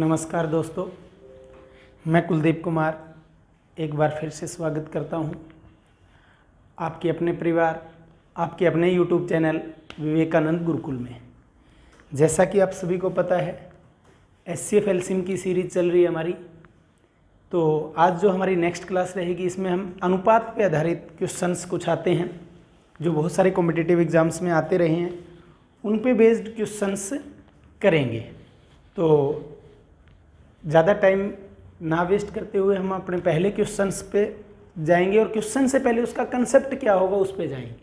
नमस्कार दोस्तों, मैं कुलदीप कुमार एक बार फिर से स्वागत करता हूं आपके अपने परिवार, आपके अपने YouTube चैनल विवेकानंद गुरुकुल में। जैसा कि आप सभी को पता है, SCF एलसीएम की सीरीज़ चल रही है हमारी। तो आज जो हमारी नेक्स्ट क्लास रहेगी, इसमें हम अनुपात पे आधारित क्वेश्चंस कुछ आते हैं जो बहुत सारे कॉम्पिटिटिव एग्जाम्स में आते रहे हैं, उन पे बेस्ड क्वेश्चंस करेंगे। तो ज़्यादा टाइम ना वेस्ट करते हुए हम अपने पहले क्वेश्चंस पे जाएंगे और क्वेश्चन से पहले उसका कंसेप्ट क्या होगा उस पे जाएंगे।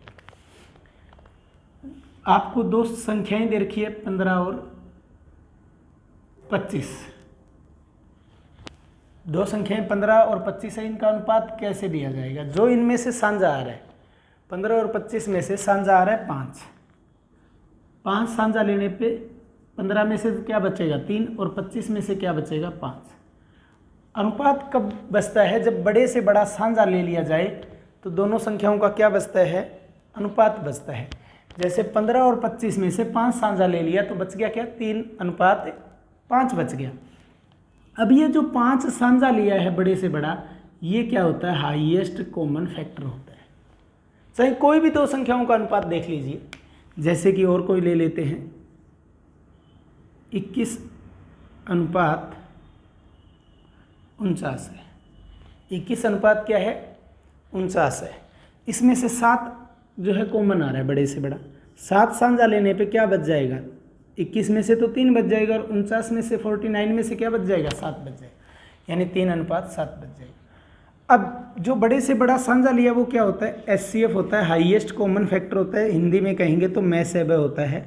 आपको दो संख्याएं दे रखी है, 15 और 25। दो संख्याएं 15 और 25 है, इनका अनुपात कैसे दिया जाएगा। जो इनमें से साझा आ रहा है, 15 और 25 में से साझा आ रहा है 5 साझा लेने पे 15 में से क्या बचेगा 3 और 25 में से क्या बचेगा 5। अनुपात कब बचता है, जब बड़े से बड़ा साझा ले लिया जाए तो दोनों संख्याओं का क्या बचता है, अनुपात बचता है। जैसे 15 और 25 में से 5 साझा ले लिया तो बच गया क्या 3:5 बच गया। अब ये जो 5 साझा लिया है बड़े से बड़ा, ये क्या होता है, हाईएस्ट कॉमन फैक्टर होता है। चाहे कोई भी दो संख्याओं का अनुपात देख लीजिए, जैसे कि और कोई ले लेते हैं 21:49 है। 21 अनुपात क्या है 49 है। इसमें से 7 जो है कॉमन आ रहा है बड़े से बड़ा, 7 साझा लेने पे क्या बच जाएगा, 21 में से तो 3 बच जाएगा और 49 में से 49 में से क्या बच जाएगा 7 बच जाएगा, यानी 3:7 बच जाएगा। अब जो बड़े से बड़ा साझा लिया वो क्या होता है, SCF होता है, हाईएस्ट कॉमन फैक्टर होता है। हिंदी में कहेंगे तो मैसेब होता है,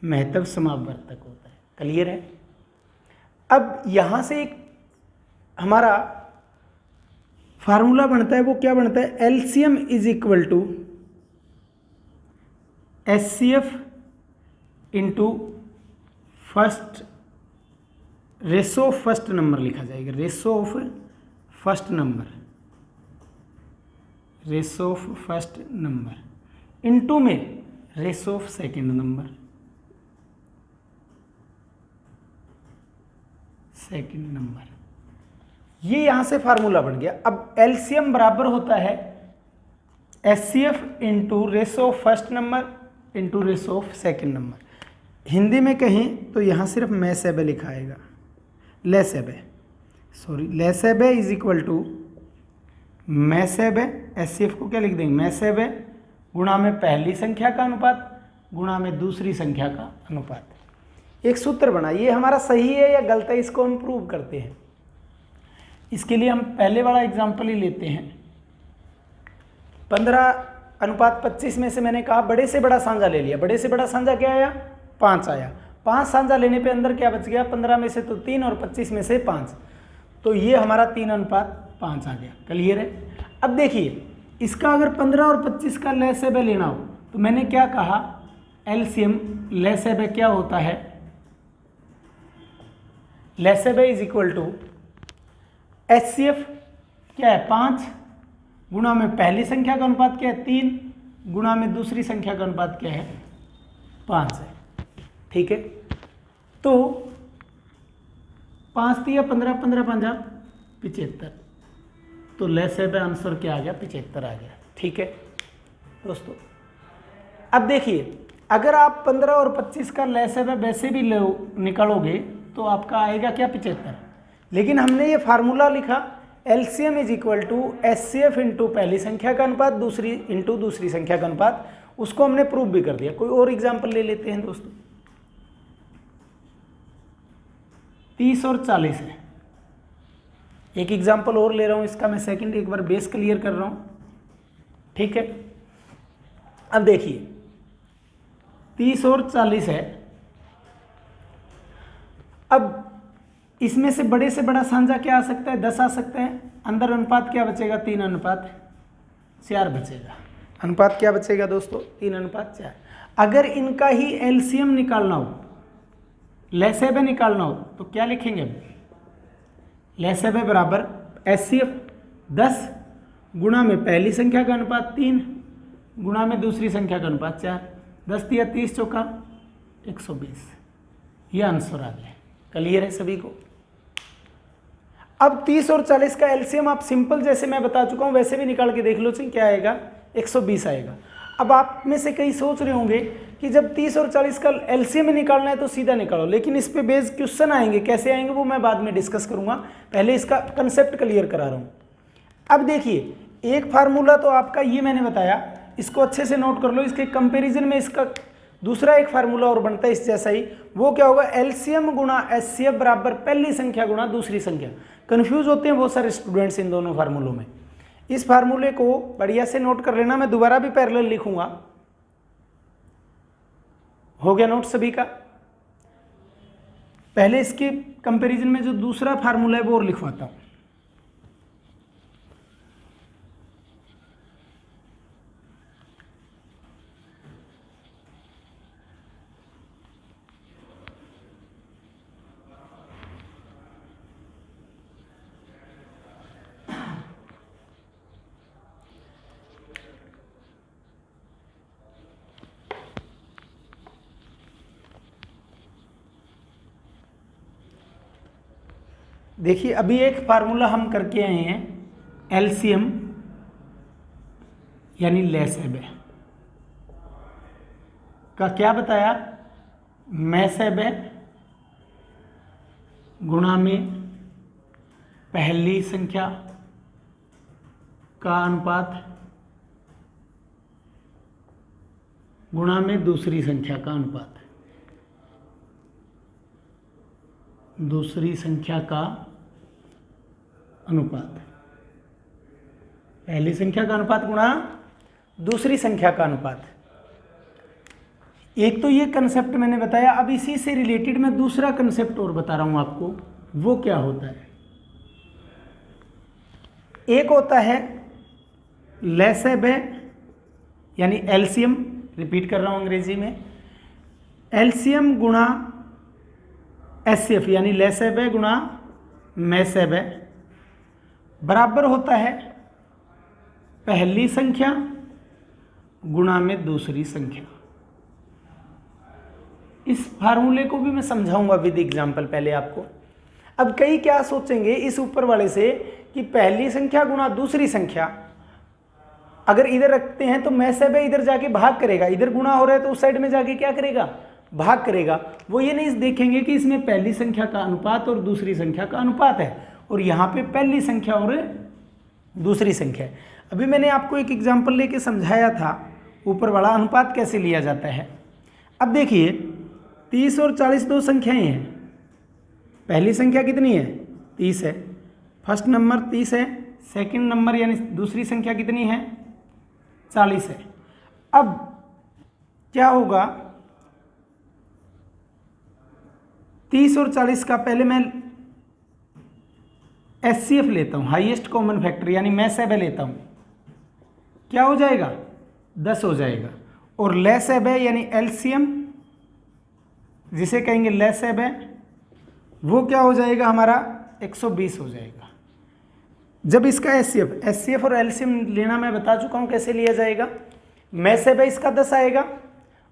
महत्व समापवर्तक होता है। क्लियर है। अब यहाँ से एक हमारा फार्मूला बनता है, वो क्या बनता है, LCM is equal to SCF into first ratio of first number लिखा जाएगा। Ratio of first number, ratio of first number into में ratio of second number, second number. ये यहां से फार्मूला बन गया। अब LCM बराबर होता है SCF into ratio of first number into ratio of second number. Hindi में कहें तो यहां सिर्फ मैसेबे लिखा आएगा, लेसेबे, सॉरी लेसेबे इज इक्वल टू मैसेबे। SCF को क्या लिख देंगे, मैसेबे गुणा में पहली संख्या का अनुपात गुणा में दूसरी संख्या का अनुपात। एक सूत्र बना, ये हमारा सही है या गलत है, इसको हम प्रूव करते हैं। इसके लिए हम पहले वाला एग्जाम्पल ही लेते हैं। 15:25 में से मैंने कहा बड़े से बड़ा साझा ले लिया। बड़े से बड़ा साझा क्या आया, 5 आया। 5 साझा लेने पे अंदर क्या बच गया, 15 में से तो 3 और 25 में से 5, तो ये हमारा 3:5 आ गया। क्लियर है। अब देखिए, इसका अगर 15 और 25 का लेसेबे लेना हो तो मैंने क्या कहा, LCM लेसेबे क्या होता है, लेसेबे इज इक्वल टू SCF क्या है 5 गुणा में पहली संख्या का अनुपात क्या है 3 गुणा में दूसरी संख्या का अनुपात क्या है 5 है। ठीक है। तो 5 3 15 15 5 75, तो लेसेबे आंसर क्या आ गया 75 आ गया। ठीक है दोस्तों। अब देखिए, अगर आप 15 और 25 का लेसेबे वैसे भी निकालोगे तो आपका आएगा क्या 75। लेकिन हमने ये फार्मूला लिखा LCM is equal to SCF into पहली संख्या का अनुपात दूसरी इंटू दूसरी संख्या का अनुपात, उसको हमने प्रूव भी कर दिया। कोई और एग्जाम्पल ले लेते हैं दोस्तों। 30 और 40 है। एक एग्जाम्पल और ले रहा हूं, इसका मैं सेकंड एक बार बेस क्लियर कर रहा हूं। ठीक है। अब देखिए 30 और 40 है। अब इसमें से बड़े से बड़ा साझा क्या आ सकता है, 10 आ सकता है। अंदर अनुपात क्या बचेगा 3:4 बचेगा। अनुपात क्या बचेगा दोस्तों 3:4। अगर इनका ही LCM निकालना हो, लेसेबे निकालना हो, तो क्या लिखेंगे, लेसेबे बराबर SCF 10 गुणा में पहली संख्या का अनुपात 3 गुणा में दूसरी संख्या का अनुपात 4, 10 3 30 चौका 120। यह आंसर आ गया। क्लियर है सभी को। अब 30 और 40 का एलसीएम आप सिंपल जैसे मैं बता चुका हूँ वैसे भी निकाल के देख लो, चाहिए क्या आएगा, 120 आएगा। अब आप में से कई सोच रहे होंगे कि जब 30 और 40 का एलसीएम निकालना है तो सीधा निकालो, लेकिन इस पे बेस्ड क्वेश्चन आएंगे, कैसे आएंगे वो मैं बाद में डिस्कस करूंगा, पहले इसका कंसेप्ट क्लियर करा रहा हूँ। अब देखिए, एक फार्मूला तो आपका ये मैंने बताया, इसको अच्छे से नोट कर लो, इसके कंपेरिजन में इसका दूसरा एक फार्मूला और बनता है इस जैसा ही, वो क्या होगा, एलसीएम गुणा एचसीएफ बराबर पहली संख्या गुणा दूसरी संख्या। कंफ्यूज होते हैं बहुत सारे स्टूडेंट्स इन दोनों फार्मूलों में, इस फार्मूले को बढ़िया से नोट कर लेना, मैं दोबारा भी पैरेलल लिखूंगा। हो गया नोट सभी का? पहले इसके कंपैरिजन में जो दूसरा फार्मूला है वो और लिखवाता हूं। देखिए, अभी एक फार्मूला हम करके आए हैं, एलसीएम यानी लेसेब का क्या बताया, मैसेब गुणा में पहली संख्या का अनुपात गुणा में दूसरी संख्या का अनुपात, दूसरी संख्या का अनुपात, पहली संख्या का अनुपात गुणा दूसरी संख्या का अनुपात। एक तो ये कंसेप्ट मैंने बताया, अब इसी से रिलेटेड मैं दूसरा कंसेप्ट और बता रहा हूं आपको, वो क्या होता है। एक होता है लेसेब यानी एलसीएम, रिपीट कर रहा हूं अंग्रेजी में, एलसीएम गुणा एचसीएफ यानी लेसेब गुणा मैसेब बराबर होता है पहली संख्या गुणा में दूसरी संख्या। इस फार्मूले को भी मैं समझाऊंगा विद एग्जांपल पहले आपको। अब कई क्या सोचेंगे इस ऊपर वाले से कि पहली संख्या गुणा दूसरी संख्या अगर इधर रखते हैं तो मैसेब इधर जाके भाग करेगा, इधर गुणा हो रहा है तो उस साइड में जाके क्या करेगा, भाग करेगा। वो ये नहीं देखेंगे कि इसमें पहली संख्या का अनुपात और दूसरी संख्या का अनुपात है और यहाँ पे पहली संख्या और दूसरी संख्या है। अभी मैंने आपको एक एग्जांपल लेके समझाया था ऊपर वाला अनुपात कैसे लिया जाता है। अब देखिए 30 और 40 दो संख्याएं हैं, पहली संख्या कितनी है 30 है, फर्स्ट नंबर 30 है, सेकंड नंबर यानी दूसरी संख्या कितनी है 40 है। अब क्या होगा, 30 और 40 का पहले मैं एचसीएफ लेता हूँ, हाईएस्ट कॉमन फैक्टर यानी मैसेब लेता हूँ, क्या हो जाएगा 10 हो जाएगा। और लेसेब यानी एलसीएम जिसे कहेंगे लेसेब वो क्या हो जाएगा हमारा 120 हो जाएगा। जब इसका एचसीएफ और एलसीएम लेना मैं बता चुका हूँ कैसे लिया जाएगा। मैसेब इसका 10 आएगा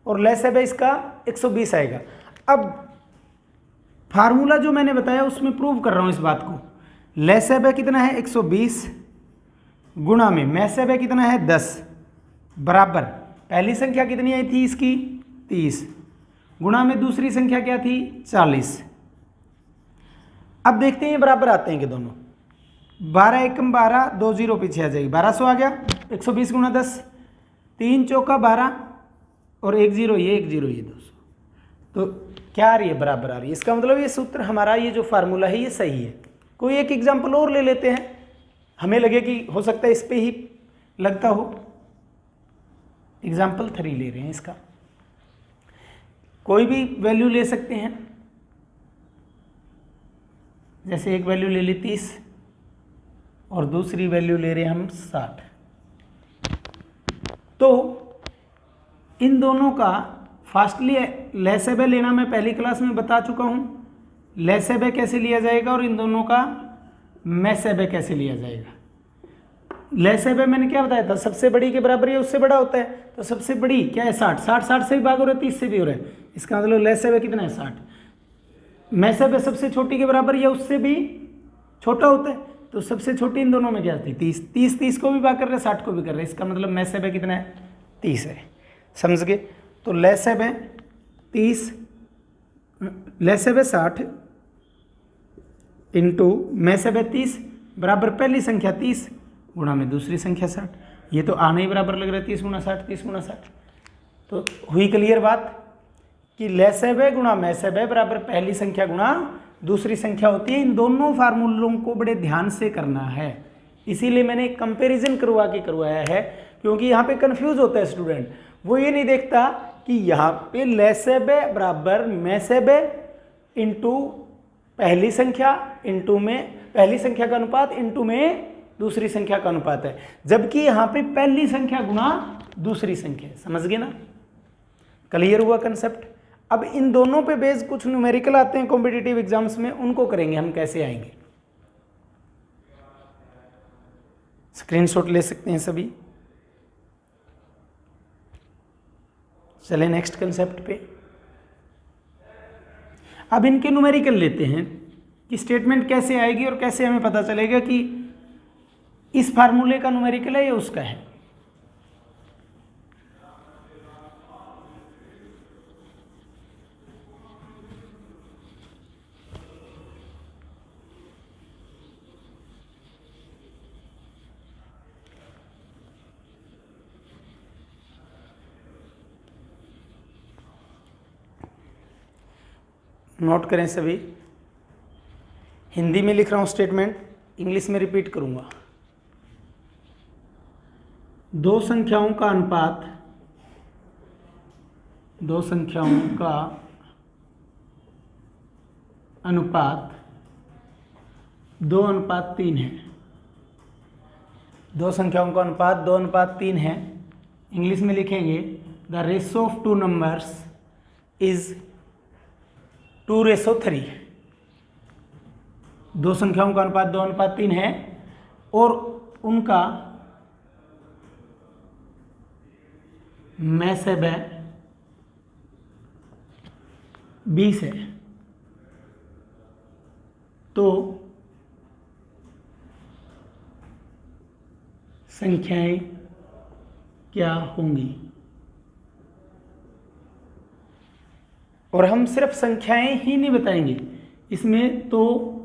और लेसेब इसका 120 आएगा। अब फार्मूला जो मैंने बताया उसमें प्रूव कर रहा हूँ इस बात को। लेसेब कितना है 120 गुणा में मैसेब कितना है 10 बराबर पहली संख्या कितनी आई थी इसकी 30 गुणा में दूसरी संख्या क्या थी 40। अब देखते हैं ये बराबर आते हैं कि दोनों, 12 एकम 12 2 जीरो पीछे आ जाएगी 1200 आ गया। 120 गुणा 10 3 चौका 12 और 1 जीरो ये 1 जीरो ये 200, तो क्या आ रही है बराबर आ रही है। इसका मतलब ये सूत्र हमारा ये जो फार्मूला है ये सही है। कोई एक एग्जाम्पल और ले लेते हैं, हमें लगे कि हो सकता है इस पे ही लगता हो। एग्जाम्पल 3 ले रहे हैं इसका, कोई भी वैल्यू ले सकते हैं, जैसे एक वैल्यू ले ली 30 और दूसरी वैल्यू ले रहे हैं हम 60। तो इन दोनों का फास्टली लेसेब लेना मैं पहली क्लास में बता चुका हूँ, लेसेब कैसे लिया जाएगा और इन दोनों का मैसेब कैसे लिया जाएगा। लेसेब मैंने क्या बताया था, सबसे बड़ी के बराबर या उससे बड़ा होता है, तो सबसे बड़ी क्या है 60, 60 से भी भाग हो रहा है 30 से भी हो रहा है, इसका मतलब लेसेब कितना है 60। मैसेब सबसे छोटी के बराबर या उससे भी छोटा होता है, तो सबसे छोटी इन दोनों में क्या थी 30, 30 को भी भाग कर रहे हैं, 60 को भी कर रहे हैं, इसका मतलब मैसेब है कितना है 30 है, समझ गए। तो लैसेब है 30, लैसेब है 60 इंटू मैसेब है 30 बराबर पहली संख्या 30 गुणा में दूसरी संख्या 60। ये तो आने ही बराबर लग रहा है 30 गुणा 60, 30 गुणा 60। तो हुई क्लियर बात कि लैसेब है गुणा मैसेब है बराबर पहली संख्या गुणा दूसरी संख्या होती है। इन दोनों फार्मूलों को बड़े ध्यान से करना है, इसीलिए मैंने एक कंपैरिजन करवाया है, क्योंकि यहाँ पे कंफ्यूज होता है स्टूडेंट। वो ये नहीं देखता कि यहाँ पे लैसेब है बराबर मैसेब है इंटू पहली संख्या इंटू में पहली संख्या का अनुपात इंटू में दूसरी संख्या का अनुपात है, जबकि यहाँ पे पहली संख्या गुणा दूसरी संख्या। समझ गए ना, क्लियर हुआ कंसेप्ट। अब इन दोनों पे बेस कुछ न्यूमेरिकल आते हैं कॉम्पिटिटिव एग्जाम्स में, उनको करेंगे हम, कैसे आएंगे। स्क्रीनशॉट ले सकते हैं सभी। चले नेक्स्ट कंसेप्ट पे। अब इनके न्यूमेरिकल लेते हैं कि स्टेटमेंट कैसे आएगी और कैसे हमें पता चलेगा कि इस फार्मूले का न्यूमेरिकल है या उसका है। नोट करें सभी, हिंदी में लिख रहा हूं स्टेटमेंट, इंग्लिश में रिपीट करूंगा। दो संख्याओं का अनुपात, दो संख्याओं का अनुपात 2:3 है। दो संख्याओं का अनुपात 2:3 है। इंग्लिश में लिखेंगे the ratio of two numbers is 2:3। दो संख्याओं का अनुपात 2:3 है और उनका मैसेब है 20 है। तो संख्याएं क्या होंगी, और हम सिर्फ संख्याएं ही नहीं बताएंगे इसमें, तो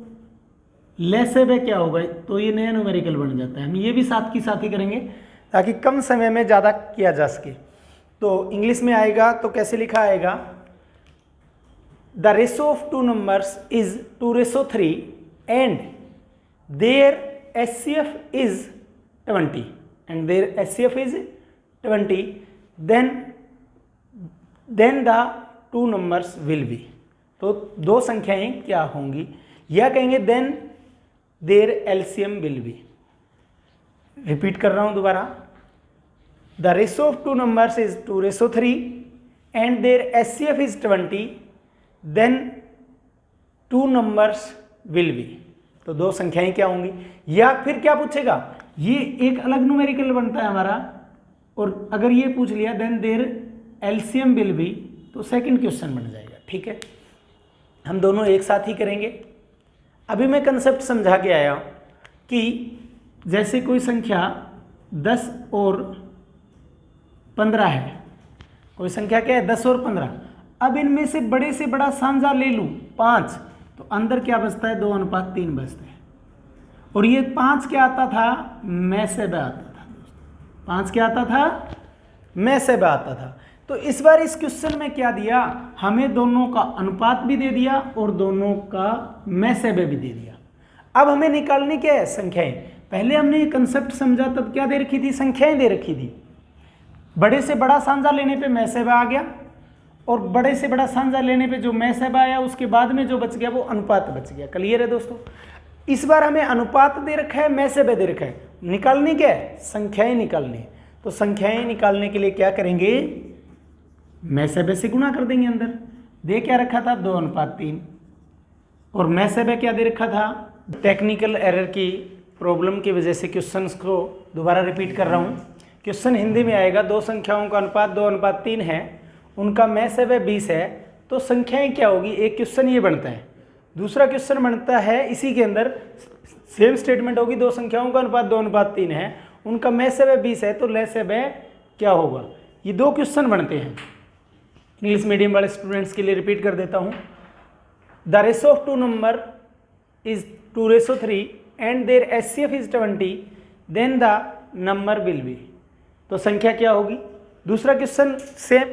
लैसेब है क्या होगा, तो ये नया न्यूमेरिकल बन जाता है। हम ये भी साथ की साथ ही करेंगे ताकि कम समय में ज़्यादा किया जा सके। तो इंग्लिश में आएगा तो कैसे लिखा आएगा, the ratio of two numbers is 2:3 and their HCF is 20 and their HCF is 20, then the two numbers will be. तो दो संख्याएं क्या होंगी, या कहेंगे then their LCM will be. Repeat कर रहा हूं दोबारा, the ratio of two numbers is 2:3 and their HCF is 20, then two numbers will be. तो दो संख्याएं क्या होंगी, या फिर क्या पूछेगा, ये एक अलग न्यूमेरिकल बनता है हमारा, और अगर ये पूछ लिया then their LCM will be, तो सेकंड क्वेश्चन बन जाएगा। ठीक है, हम दोनों एक साथ ही करेंगे। अभी मैं कंसेप्ट समझा के आया कि जैसे कोई संख्या 10 और 15 है, कोई संख्या क्या है 10 और 15। अब इनमें से बड़े से बड़ा साझा ले लूँ 5, तो अंदर क्या बचता है 2:3 बचता है। और ये 5 क्या आता था, मैसेब आता था। 5 क्या आता था, मैसेब आता था। तो इस बार इस क्वेश्चन में क्या दिया, हमें दोनों का अनुपात भी दे दिया और दोनों का मैसेब भी दे दिया। अब हमें निकालनी क्या है, संख्याएं। पहले हमने ये कंसेप्ट समझा तब क्या दे रखी थी, संख्याएं दे रखी थी। बड़े से बड़ा साझा लेने पे मैसेब आ गया, और बड़े से बड़ा साझा लेने पे जो मैसेब आया उसके बाद में जो बच गया वो अनुपात बच गया। क्लियर है दोस्तों। इस बार हमें अनुपात दे रखा है, मैसेब दे रखा है, निकालनी क्या है, संख्याएं निकालनी है। तो संख्याएं निकालने के लिए क्या करेंगे, मैसेब से गुणा कर देंगे। अंदर दे क्या रखा था 2:3, और मैसेब क्या दे रखा था। टेक्निकल एरर की प्रॉब्लम की वजह से क्वेश्चंस को दोबारा रिपीट कर रहा हूँ। क्वेश्चन हिंदी में आएगा, दो संख्याओं का अनुपात 2:3 है, उनका मैसेब 20 है, तो संख्याएं क्या होगी। एक क्वेश्चन ये बनता है, दूसरा क्वेश्चन बनता है इसी के अंदर, सेम स्टेटमेंट होगी, दो संख्याओं का अनुपात 2:3 है, उनका मैसेब 20 है, तो लेसेब क्या होगा। ये दो क्वेश्चन बनते हैं। इंग्लिश मीडियम वाले स्टूडेंट्स के लिए रिपीट कर देता हूँ। The ratio of two number is 2:3 and their HCF is 20, then the number will be. तो संख्या क्या होगी। दूसरा question same,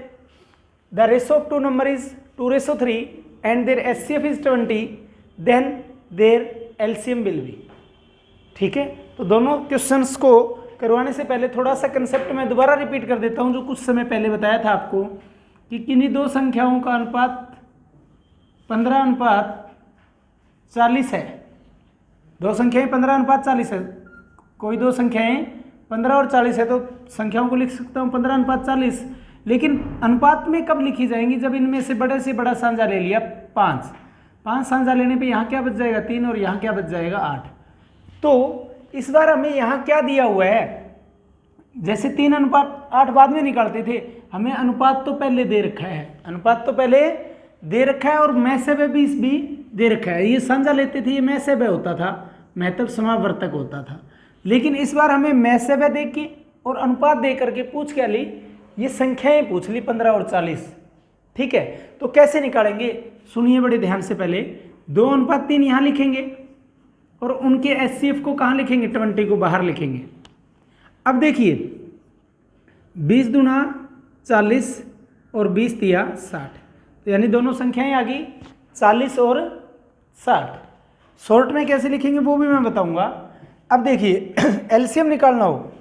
the ratio of two number is 2:3 and their HCF is 20, then their LCM will be. ठीक है, तो दोनों questions को करवाने से पहले थोड़ा सा कंसेप्ट मैं दोबारा रिपीट कर देता हूं, जो कुछ समय पहले बताया था आपको कि किन्हीं दो संख्याओं का अनुपात 15:40 है। दो संख्याएं 15:40 है, कोई दो संख्याएं 15 और 40 है, तो संख्याओं को लिख सकता हूँ 15:40। लेकिन अनुपात में कब लिखी जाएंगी, जब इनमें से बड़ा साझा ले लिया 5 साझा लेने पे यहाँ क्या बच जाएगा 3 और यहाँ क्या बच जाएगा 8। तो इस बार हमें यहाँ क्या दिया हुआ है, जैसे 3:8 बाद में निकालते थे, हमें अनुपात तो पहले दे रखा है, अनुपात तो पहले दे रखा है और मैसेब 20 भी दे रखा है। ये साझा लेते थे, ये मैसेब होता था, महत्व समावर्तक होता था। लेकिन इस बार हमें मैसेब दे के और अनुपात दे करके पूछ क्या ली, ये संख्याएं पूछ ली 15 और 40। ठीक है, तो कैसे निकालेंगे सुनिए बड़े ध्यान से। पहले 2:3 यहाँ लिखेंगे और उनके एचसीएफ को कहाँ लिखेंगे, 20 को बाहर लिखेंगे। अब देखिए 20 दूना 40 और 20 दिया 60, तो यानी दोनों संख्याएं आ गई 40 और 60। शॉर्ट में कैसे लिखेंगे वो भी मैं बताऊंगा। अब देखिए एलसीएम निकालना हो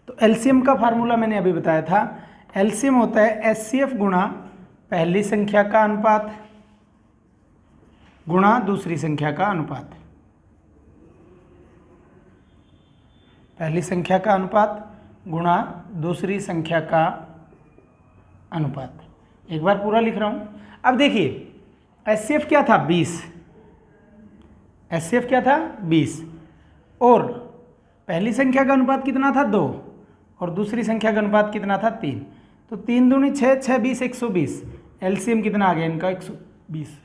तो एलसीएम का फार्मूला मैंने अभी बताया था। एलसीएम होता है एचसीएफ गुणा पहली संख्या का अनुपात गुणा दूसरी संख्या का अनुपात। पहली संख्या का अनुपात गुणा दूसरी संख्या का अनुपात। एक बार पूरा लिख रहा हूं। अब देखिए एचसीएफ क्या था 20, एचसीएफ क्या था 20 और पहली संख्या का अनुपात कितना था 2 और दूसरी संख्या का अनुपात कितना था 3। तो 3 दूनी 6, 6 20 120। एलसीएम कितना आ गया इनका 120।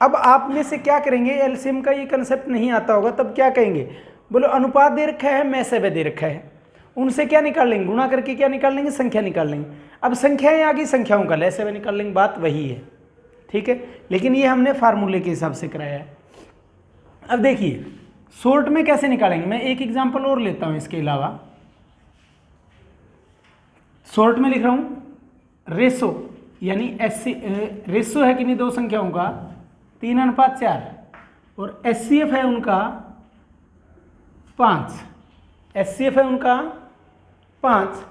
अब आप में से क्या करेंगे, एलसीएम का ये कंसेप्ट नहीं आता होगा तब क्या कहेंगे, बोलो अनुपात दे रखा है मैसेब दे रखा है, उनसे क्या निकाल लेंगे, गुणा करके क्या निकाल लेंगे, संख्या निकाल लेंगे। अब संख्याएं आ गई, संख्याओं का लैसेब निकाल लेंगे, बात वही है। ठीक है, लेकिन ये हमने फार्मूले के हिसाब से कराया है। अब देखिए शॉर्ट में कैसे निकालेंगे, मैं एक एग्जांपल और लेता हूं इसके अलावा। शॉर्ट में लिख रहा हूं रेशो, यानी रेशो है किन्हीं दो संख्याओं का 3:4 और एचसीएफ है उनका 5, एचसीएफ है उनका 5।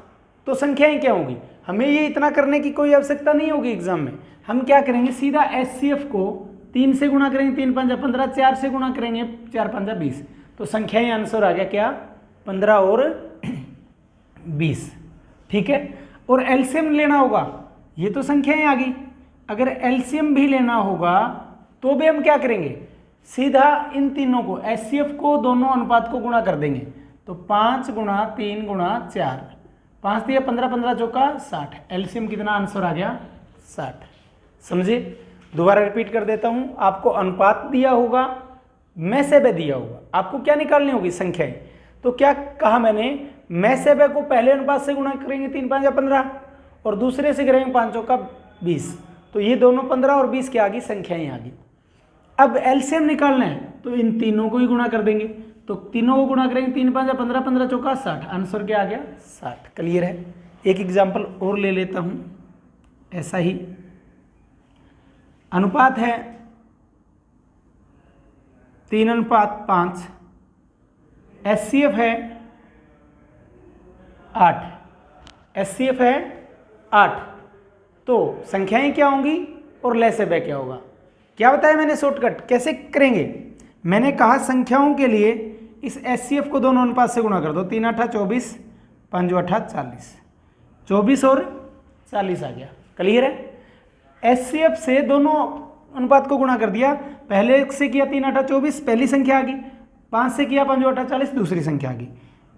तो संख्याएं क्या होंगी, हमें ये इतना करने की कोई आवश्यकता नहीं होगी एग्जाम में। हम क्या करेंगे, सीधा एचसीएफ को 3 से गुणा करेंगे, 3 5 15, 4 से गुणा करेंगे, 4 5 20। तो संख्याएं आंसर आ गया क्या 15 और 20। ठीक है, और एलसीएम लेना होगा, ये तो संख्याएं आ गई, अगर एलसीएम भी लेना होगा तो भी हम क्या करेंगे, सीधा इन तीनों को एचसीएफ को दोनों अनुपात को गुणा कर देंगे। तो 5 गुणा 3 गुणा 4, 5 दिया 15, 15 चौका 60। एलसीएम कितना आंसर आ गया 60। समझे, दोबारा रिपीट कर देता हूं, आपको अनुपात दिया होगा मैसेब दिया होगा, आपको क्या निकालनी होगी संख्याएं। तो क्या कहा मैंने, मैसेब को पहले अनुपात से गुणा करेंगे 3 5 15 और दूसरे से करेंगे 5 चौका 20। तो ये दोनों 15 और 20 की आ गई संख्याएं आ गई। अब एलसीएम निकालना है तो इन तीनों को ही गुणा कर देंगे, तो तीनों को गुणा करेंगे 3 5 15, 15 चौका 60। आंसर क्या आ गया 60। क्लियर है। एक एग्जाम्पल और ले लेता हूं, ऐसा ही अनुपात है 3:5, एचसीएफ है 8, एचसीएफ है 8। तो संख्याएं क्या होंगी और लैसेब क्या होगा, क्या बताया मैंने शॉर्टकट कैसे करेंगे। मैंने कहा संख्याओं के लिए इस एचसीएफ को दोनों अनुपात से गुणा कर दो, 3 8 24, 5 8 40, 24 और 40 आ गया। क्लियर है। एचसीएफ से दोनों अनुपात को गुणा कर दिया, पहले से किया 3 8 24 पहली संख्या आ गई, 5 से किया 5 8 40 दूसरी संख्या आ गई।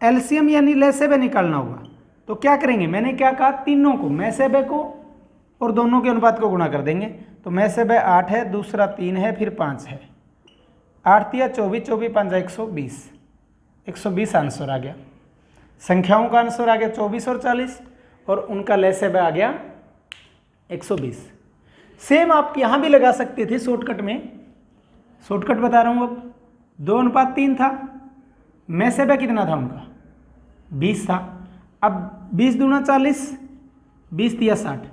एलसीएम यानी लैसेब निकालना होगा, तो क्या करेंगे, मैंने क्या कहा, तीनों को मैसेब को और दोनों के अनुपात को गुणा कर देंगे। तो में से वह 8 है, दूसरा 3 है, फिर 5 है। 8 तिया 24, 24 5 120, 120 आंसर आ गया। संख्याओं का आंसर आ गया 24 और 40 और उनका लैसे वह आ गया 120। सेम आप यहाँ भी लगा सकते थे शॉर्टकट में, शॉर्टकट बता रहा हूँ। अब 2:3 था, में से वह कितना था उनका 20 था। अब 20 दूना 40, 20 तिया 60,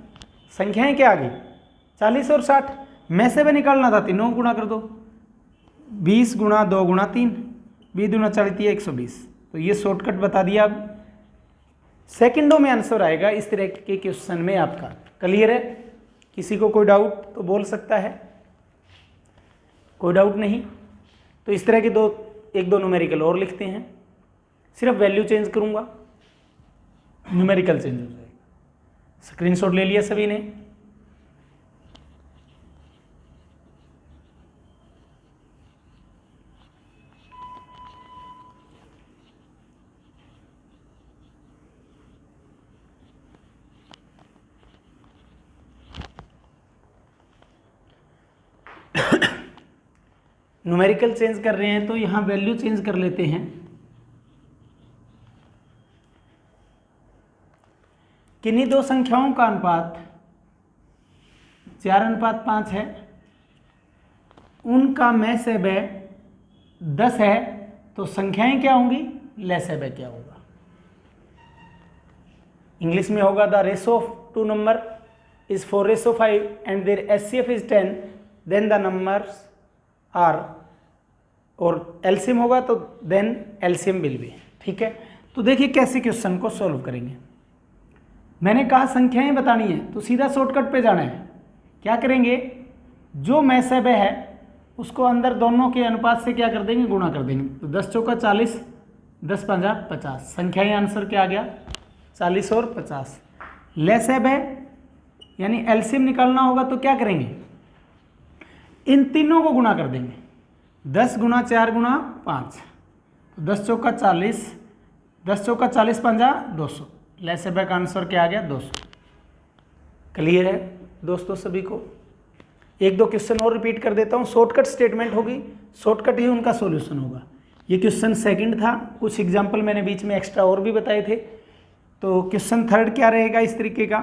संख्याएं क्या आ गई 40 और 60। में से वह निकालना था, तीनों गुणा कर दो, 20 गुणा 2 गुणा 3, 20 दूना 40 तिया 120। तो ये शॉर्टकट बता दिया। अब सेकंडों में आंसर आएगा इस तरह के क्वेश्चन में आपका। क्लियर है? किसी को कोई डाउट तो बोल सकता है, कोई डाउट नहीं तो इस तरह के एक दो न्यूमेरिकल और लिखते हैं, सिर्फ वैल्यू चेंज करूंगा, न्यूमेरिकल चेंज हो जाएगा। स्क्रीनशॉट ले लिया सभी ने? न्यूमेरिकल चेंज कर रहे हैं तो यहां वैल्यू चेंज कर लेते हैं। किन्हीं दो संख्याओं का अनुपात 4:5 है, उनका में से वह 10 है, तो संख्याएं क्या होंगी, लैसे वह क्या होगा। इंग्लिश में होगा the ratio of two number is 4:5 and their HCF is 10, then the numbers are, और एलसीएम होगा तो देन एलसीएम विल बी। ठीक है, तो देखिए कैसे क्वेश्चन को सॉल्व करेंगे। मैंने कहा संख्याएं बतानी है तो सीधा शॉर्टकट पे जाना है। क्या करेंगे, जो में से वह है उसको अंदर दोनों के अनुपात से क्या कर देंगे, गुणा कर देंगे। तो 10 चौका 40, 10 पंजा 50, संख्याएं आंसर क्या आ गया 40 और 50। लैसे वह यानी एलसीएम निकालना होगा तो क्या करेंगे, इन तीनों को गुणा कर देंगे। 10 गुणा 4 गुणा 5, तो 10 चौका 40, 10 चौका 40 पंजा 200, लैसे वह का आंसर क्या आ गया 200। क्लियर है दोस्तों सभी को? एक दो क्वेश्चन और रिपीट कर देता हूँ, शॉर्टकट स्टेटमेंट होगी, शॉर्टकट ही उनका सॉल्यूशन होगा। ये क्वेश्चन सेकंड था, कुछ एग्जांपल मैंने बीच में एक्स्ट्रा और भी बताए थे। तो क्वेश्चन थर्ड क्या रहेगा, इस तरीके का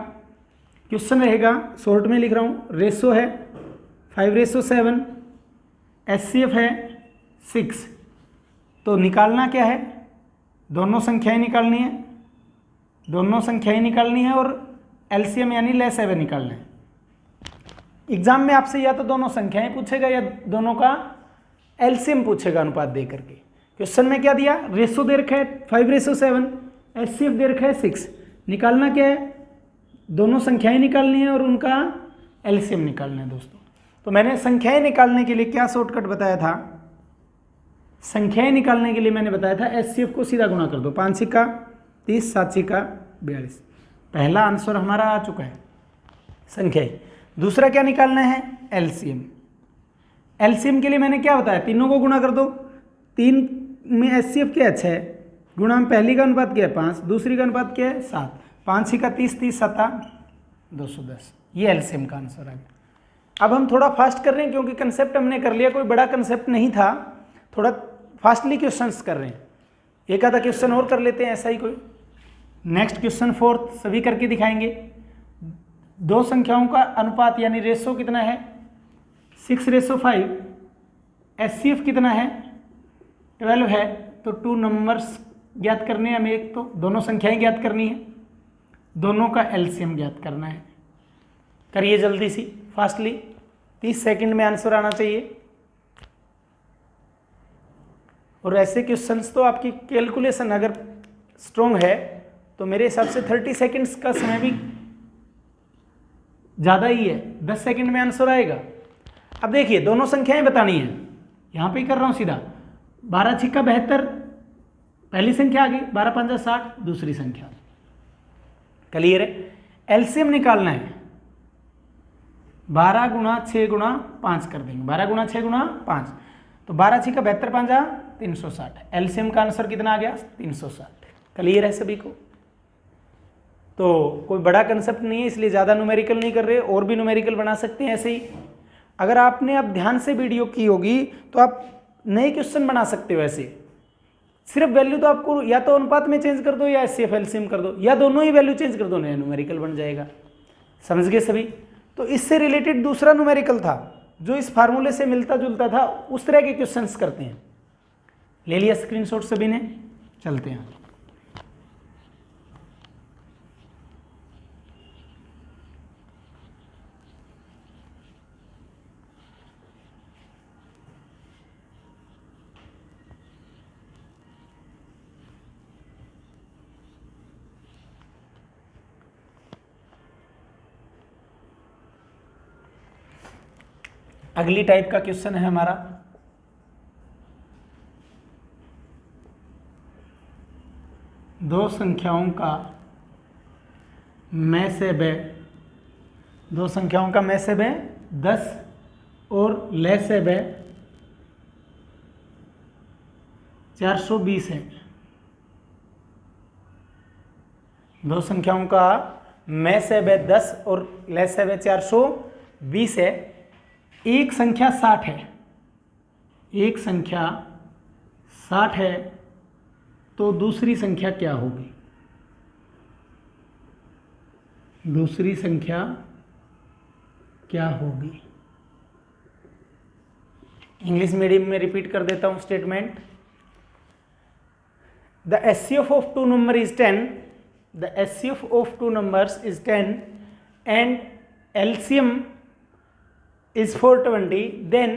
क्वेश्चन रहेगा, शॉर्ट में लिख रहा हूँ। रेशो है 5:7, एचसीएफ है 6, तो निकालना क्या है, दोनों संख्याएं निकालनी है, दोनों संख्याएं निकालनी है और एलसीएम यानी लैसे वह निकालना है। एग्जाम में आपसे या तो दोनों संख्याएं पूछेगा या दोनों का एलसीएम पूछेगा अनुपात दे करके। क्वेश्चन में क्या दिया, रेशो दे रखा है 5:7, एचसीएफ दे रखा है 6, निकालना क्या है, दोनों संख्याएं निकालनी है और उनका एलसीएम निकालना है दोस्तों। तो मैंने संख्याएं निकालने के लिए क्या शॉर्टकट बताया था, संख्याएं निकालने के लिए मैंने बताया था एचसीएफ को सीधा गुणा कर दो, 5 का 30, 7 का 42। पहला आंसर हमारा आ चुका है संख्याएं। दूसरा क्या निकालना है, एलसीएम। एलसीएम के लिए मैंने क्या बताया, तीनों को गुणा कर दो। 3 में एचसीएफ क्या है 6, गुणा में पहली का अनुपात क्या है 5, दूसरी का अनुपात क्या है 7, 5 का 30, 30 7 210, ये एलसीएम का आंसर आ गया। अब हम थोड़ा फास्ट कर रहे हैं क्योंकि कंसेप्ट हमने कर लिया, कोई बड़ा कंसेप्ट नहीं था, थोड़ा फास्टली क्वेश्चंस कर रहे हैं। एक आधा क्वेश्चन और कर लेते हैं ऐसा ही कोई। नेक्स्ट क्वेश्चन फोर्थ सभी करके दिखाएंगे। दो संख्याओं का अनुपात यानी रेशो कितना है 6:5, एचसीएफ कितना है 12 है, तो 2 नंबर्स ज्ञात करने हैं हमें। एक तो दोनों संख्याएं ज्ञात करनी है, दोनों का एलसीएम ज्ञात करना है। करिए जल्दी सी फास्टली, 30 सेकंड में आंसर आना चाहिए। और ऐसे क्वेश्चंस तो आपकी कैलकुलेशन अगर स्ट्रॉन्ग है तो मेरे हिसाब से 30 सेकंड्स का समय भी ज़्यादा ही है, 10 सेकंड में आंसर आएगा। अब देखिए दोनों संख्याएं बतानी है, यहाँ पे ही कर रहा हूँ सीधा। 12 छिक्का 72 पहली संख्या आ गई, 12 पंजा 60 दूसरी संख्या। क्लियर है? एलसीएम निकालना है, 12 गुणा 6 गुणा 5 कर देंगे, 12 गुणा 6 गुणा 5, तो 12 छिक्का 72 पंजा 360। एलसीएम का आंसर कितना आ गया 360। क्लियर है सभी को? तो कोई बड़ा कंसेप्ट नहीं है, इसलिए ज़्यादा न्यूमेरिकल नहीं कर रहे, और भी न्यूमेरिकल बना सकते हैं ऐसे ही। अगर आपने अब ध्यान से वीडियो की होगी तो आप नए क्वेश्चन बना सकते हो ऐसे। सिर्फ वैल्यू तो आपको या तो अनुपात में चेंज कर दो या एचसीएफ एलसीएम कर दो, या दोनों ही वैल्यू चेंज कर दो, नया न्यूमेरिकल बन जाएगा। समझ गए सभी? तो इससे रिलेटेड दूसरा न्यूमेरिकल था जो इस फार्मूले से मिलता जुलता था, उस तरह के क्वेश्चंस करते हैं। ले लिया स्क्रीनशॉट सभी ने? चलते हैं। अगली टाइप का क्वेश्चन है हमारा, दो संख्याओं का मैसेब है, दो संख्याओं का मैसेब है 10 और लैसेब है 420 है। दो संख्याओं का मैसेब है 10 और लैसेब है 420 है। एक संख्या 60 है, एक संख्या 60 है, तो दूसरी संख्या क्या होगी? दूसरी संख्या क्या होगी? इंग्लिश मीडियम में रिपीट कर देता हूं statement. The HCF of two number is 10, the HCF of two numbers is 10 and LCM is 420, then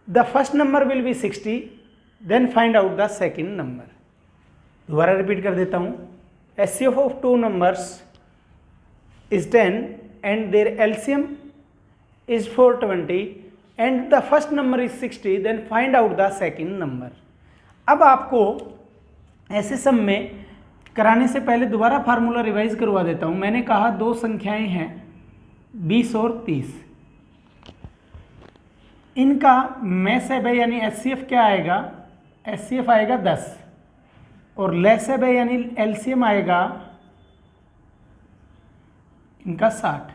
the first number will be 60, then find out the second number. दोबारा repeat कर देता हूँ। HCF of two numbers is 10 and their LCM is 420 and the first number is 60, then find out the second number. अब आपको ऐसे सम में कराने से पहले दोबारा फार्मूला रिवाइज करवा देता हूँ। मैंने कहा दो संख्याएं हैं 20 और 30, इनका मैसेब है यानी एचसीएफ क्या आएगा? एचसीएफ आएगा 10 और लैसेब है यानी एलसीएम आएगा इनका 60।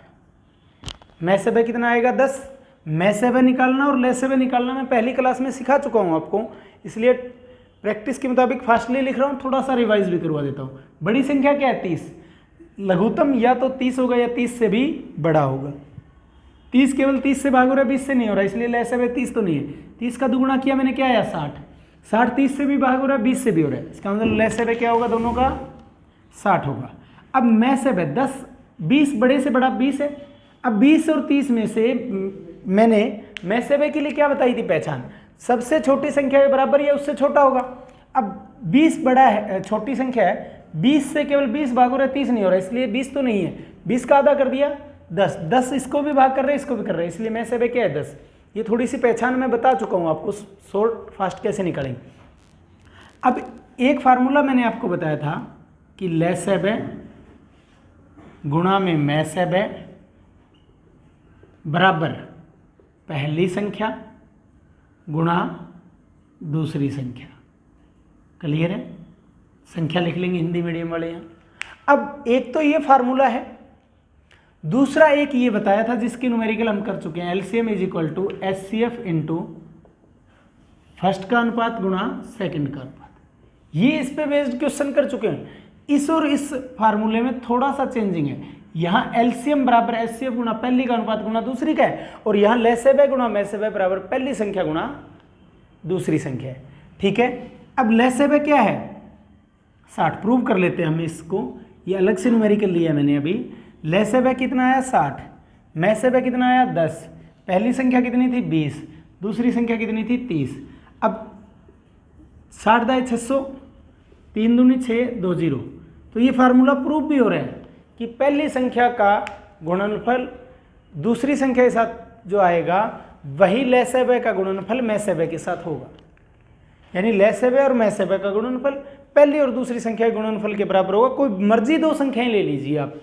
मैसेब है कितना आएगा? 10। मैसेब है निकालना और लैसेब है निकालना मैं पहली क्लास में सिखा चुका हूँ आपको, इसलिए प्रैक्टिस के मुताबिक फास्टली लिख रहा हूँ, थोड़ा सा रिवाइज भी करवा देता हूँ। बड़ी संख्या क्या है? 30। लघुत्तम या तो 30 होगा या 30 से भी बड़ा होगा। 30 केवल 30 से भाग हो रहा है, 20 से नहीं हो रहा, इसलिए लैसेब है 30 तो नहीं है। 30 का दुगुना किया मैंने, क्या आया? 60। 60 30 से भी भाग हो रहा है, 20 से भी हो रहा है, इसका मतलब लैसेब है क्या होगा? दोनों का 60 होगा। अब मैसेब है 10, 20 बड़े से बड़ा 20 है। अब 20 और 30 में से मैंने मैसेब के लिए क्या बताई थी पहचान? सबसे छोटी संख्या के बराबर या उससे छोटा होगा। अब 20 बड़ा है, छोटी संख्या है, 20 से केवल 20 भाग हो रहा है, 30 नहीं हो रहा है, इसलिए 20 तो नहीं है। 20 का आधा कर दिया 10, 10 इसको भी भाग कर रहे हैं, इसको भी कर रहे हैं, इसलिए मैसेब क्या है? 10। ये थोड़ी सी पहचान मैं बता चुका हूँ आपको, शॉर्ट फास्ट कैसे निकालेंगे। अब एक फार्मूला मैंने आपको बताया था कि लैसेब गुणा में मैसेब बराबर पहली संख्या गुणा दूसरी संख्या। क्लियर है? संख्या लिख लेंगे हिंदी मीडियम वाले यहाँ। अब एक तो ये फार्मूला है, दूसरा एक ये बताया था जिसकी न्यूमेरिकल हम कर चुके हैं, LCM is equal to HCF into first का अनुपात गुणा सेकंड का अनुपात। ये इस पे बेस्ड क्वेश्चन कर चुके हैं। इस और इस फार्मूले में थोड़ा सा चेंजिंग है, यहाँ एलसीएम बराबर एचसीएफ गुणा पहली का अनुपात गुणा दूसरी का है, और यहाँ लैसेब गुणा मैसेब बराबर पहली संख्या गुणा दूसरी संख्या है। ठीक है, अब लैसेब क्या है? 60। प्रूव कर लेते हैं हम इसको, ये अलग से न्यूमेरिकल लिया मैंने अभी। लैसेब कितना आया? 60। मैसेब कितना आया? 10। पहली संख्या कितनी थी? 20। दूसरी संख्या कितनी थी? 30। अब 60 दाई 600, 3 दूनी 6, 2 0। तो ये फार्मूला प्रूव भी हो रहा है कि पहली संख्या का गुणनफल दूसरी संख्या के साथ जो आएगा वही लैसेब का गुणनफल मैसेब के साथ होगा। यानी लैसेब और मैसेब का गुणनफल पहली और दूसरी संख्या के गुणनफल के बराबर होगा। कोई मर्जी दो संख्याएं ले लीजिए आप,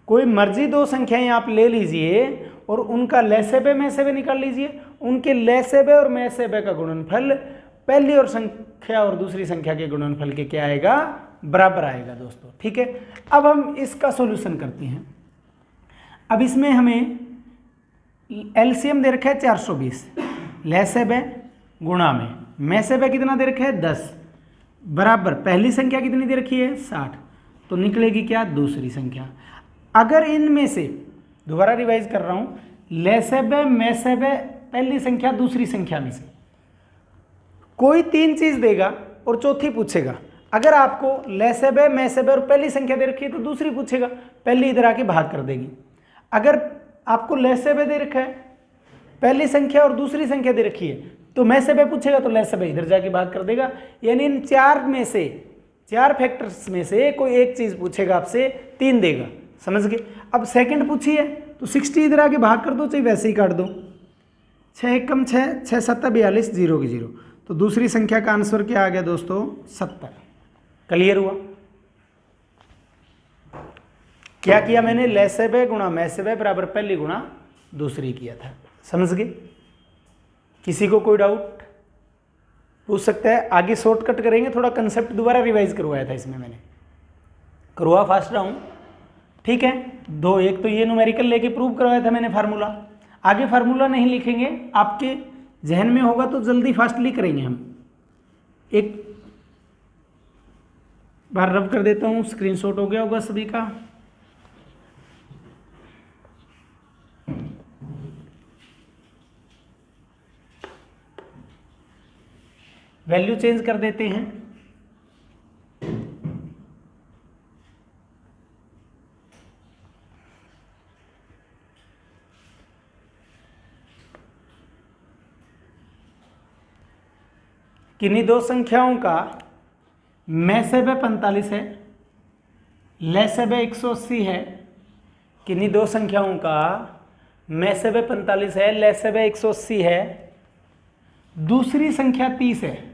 कोई मर्जी दो संख्याएं आप ले लीजिए और उनका लैसेब मैसेब निकाल लीजिए। उनके लैसेब और मैसेब का गुणनफल पहली और संख्या और दूसरी संख्या के गुणनफल के क्या आएगा? बराबर आएगा दोस्तों। ठीक है, अब हम इसका सॉल्यूशन करते हैं। अब इसमें हमें एलसीएम दे रखा है 420, लहसेब गुणा में सेब कितना दे रखा है 10, बराबर पहली संख्या कितनी दे रखी है 60, तो निकलेगी क्या दूसरी संख्या। अगर इनमें से दोबारा रिवाइज कर रहा हूँ, लहसेब मैसेब पहली संख्या दूसरी संख्या में से कोई तीन चीज देगा और चौथी पूछेगा। अगर आपको लहसेब मैसेब और पहली संख्या दे रखी है तो दूसरी पूछेगा, पहली इधर आके भाग कर देगी। अगर आपको लहसेब दे रखा है पहली संख्या और दूसरी संख्या दे रखी है तो मैसेब पूछेगा तो लहसेब इधर जाके भाग कर देगा। यानी इन चार फैक्टर्स में से कोई एक चीज पूछेगा आपसे, तीन देगा, समझ गए। अब सेकंड पूछी है तो 60 इधर आके भाग कर दो, चाहे वैसे ही काट दो, 6 एकम 6, 6 7 42, 0 की 0, तो दूसरी संख्या का आंसर क्या आ गया दोस्तों 70। क्लियर हुआ? क्या किया मैंने, लहसेब गुणा मैसेब बराबर पहली गुणा दूसरी किया था, समझ गए। किसी को कोई डाउट पूछ सकता है। आगे शॉर्टकट करेंगे, थोड़ा कंसेप्ट दोबारा रिवाइज करवाया था इसमें मैंने, करवा फास्ट रहा हूँ। ठीक है, दो, एक तो ये न्यूमेरिकल लेके प्रूव करवाया था मैंने फार्मूला। आगे फार्मूला नहीं लिखेंगे, आपके जहन में होगा तो जल्दी फास्टली करेंगे हम। एक बार रब कर देता हूँ, स्क्रीनशॉट हो गया होगा सभी का। वैल्यू चेंज कर देते हैं। किन्हीं दो संख्याओं का मैसेब 45 है, लहसेब 180 है। किन्हीं दो संख्याओं का मैसेब 45 है, लहसेब 180 है, दूसरी संख्या 30 है।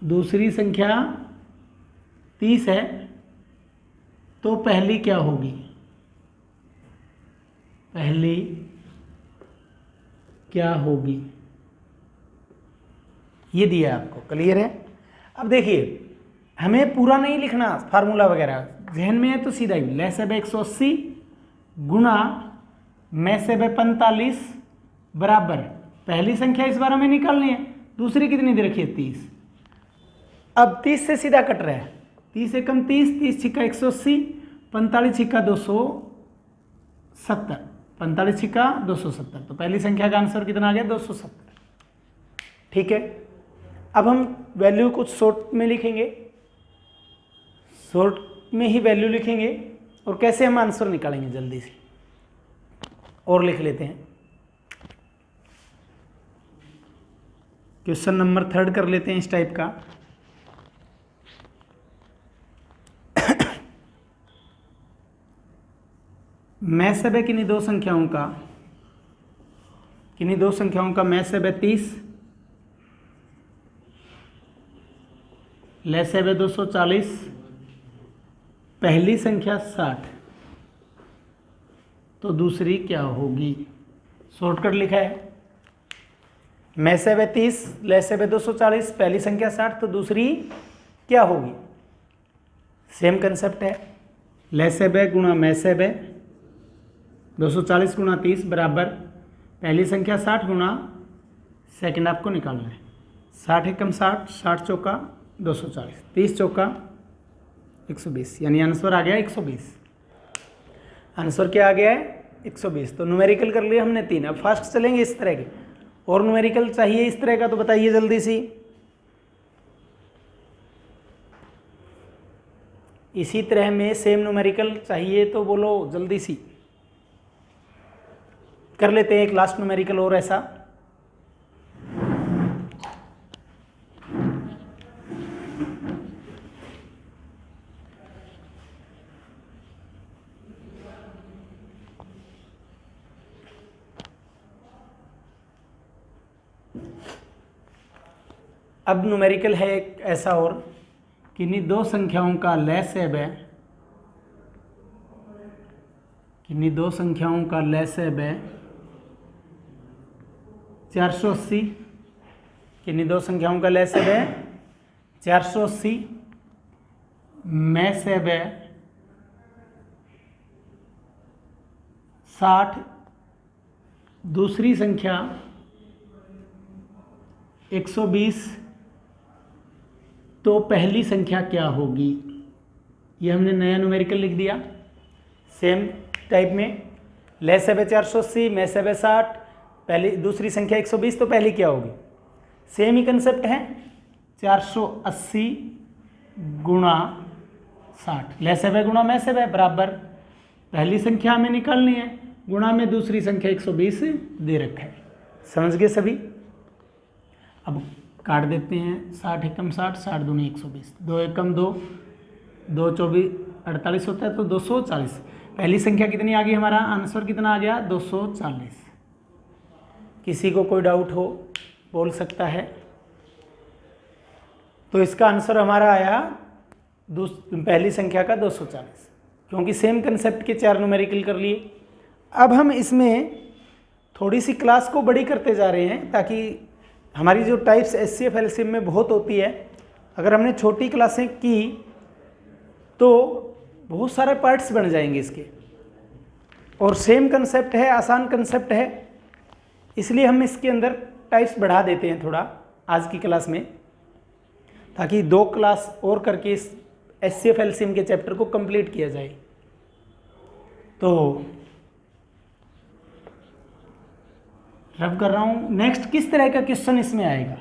दूसरी संख्या 30 है तो पहली क्या होगी, पहली क्या होगी, ये दिया है आपको। क्लियर है? अब देखिए, हमें पूरा नहीं लिखना फार्मूला वगैरह, जहन में है तो सीधा ही लहसेब 180 गुणा मैसेब 45 बराबर पहली संख्या इस बार हमें निकालनी है, दूसरी कितनी दे रखी है 30। अब 30 से सीधा कट रहा है, 30 एकम 30, 30 छिक्का 180, 45 छिक्का 270, 45 छिक्का 270, तो पहली संख्या का आंसर कितना आ गया 270। ठीक है, अब हम वैल्यू कुछ शॉर्ट में लिखेंगे, शॉर्ट में ही वैल्यू लिखेंगे। और कैसे हम आंसर निकालेंगे जल्दी से, और लिख लेते हैं। क्वेश्चन नंबर 3 कर लेते हैं इस टाइप का। मैसेब है किन्हीं दो संख्याओं का मैसेब है 30, लहसेब है 240, पहली संख्या 60, तो दूसरी क्या होगी। शॉर्टकट लिखा है, मैसेब है 30, लहसेब है 240, पहली संख्या 60, तो दूसरी क्या होगी। सेम कंसेप्ट है, लहसेब है गुणा मैसेब है 240 गुणा 30 बराबर पहली संख्या 60 गुणा सेकंड आपको निकालना है। 60 एकम 60, 60 चौका 240, 30 चौका 120, यानी आंसर आ गया 120। आंसर क्या आ गया है 120। तो न्यूमेरिकल कर लिया हमने 3। अब फास्ट चलेंगे इस तरह के, और न्यूमेरिकल चाहिए इस तरह का तो बताइए जल्दी सी। इसी तरह में सेम न्यूमेरिकल चाहिए तो बोलो जल्दी सी। कर लेते हैं एक लास्ट न्यूमेरिकल और ऐसा। अब न्यूमेरिकल है एक ऐसा और, किन्हीं दो संख्याओं का लहसेब है, किन्हीं दो संख्याओं का लहसेब है 480, किन्हीं दो संख्याओं का लहसेब है 480, में से व 60, दूसरी संख्या 120, तो पहली संख्या क्या होगी? ये हमने नया न्यूमेरिकल लिख दिया सेम टाइप में। ले से व 480, में से व 60, पहली दूसरी संख्या 120, तो पहली क्या होगी? सेम ही कंसेप्ट है, 480 गुणा 60, ले से व गुणा में से व बराबर पहली संख्या हमें निकालनी है, गुणा में दूसरी संख्या 120 दे रखा है। समझ गए सभी? अब काट देते हैं, 60 एकम 60, 60 दूनी 120, 2 एकम 2, 2 24 48 होता है, तो 240। पहली संख्या कितनी आ गई? हमारा आंसर कितना आ गया? 240। किसी को कोई डाउट हो बोल सकता है। तो इसका आंसर हमारा आया पहली संख्या का 240, क्योंकि सेम कंसेप्ट के 4 न्यूमेरिकल कर लिए। अब हम इसमें थोड़ी सी क्लास को बड़ी करते जा रहे हैं, ताकि हमारी जो टाइप्स एचसीएफ एलसीएम में बहुत होती है, अगर हमने छोटी क्लासें की तो बहुत सारे पार्ट्स बन जाएंगे इसके, और सेम कंसेप्ट है, आसान कंसेप्ट है, इसलिए हम इसके अंदर टाइप्स बढ़ा देते हैं थोड़ा आज की क्लास में, ताकि 2 क्लास और करके इस एचसीएफ एलसीएम के चैप्टर को कंप्लीट किया जाए। तो रब कर रहा हूं, नेक्स्ट किस तरह का क्वेश्चन इसमें आएगा?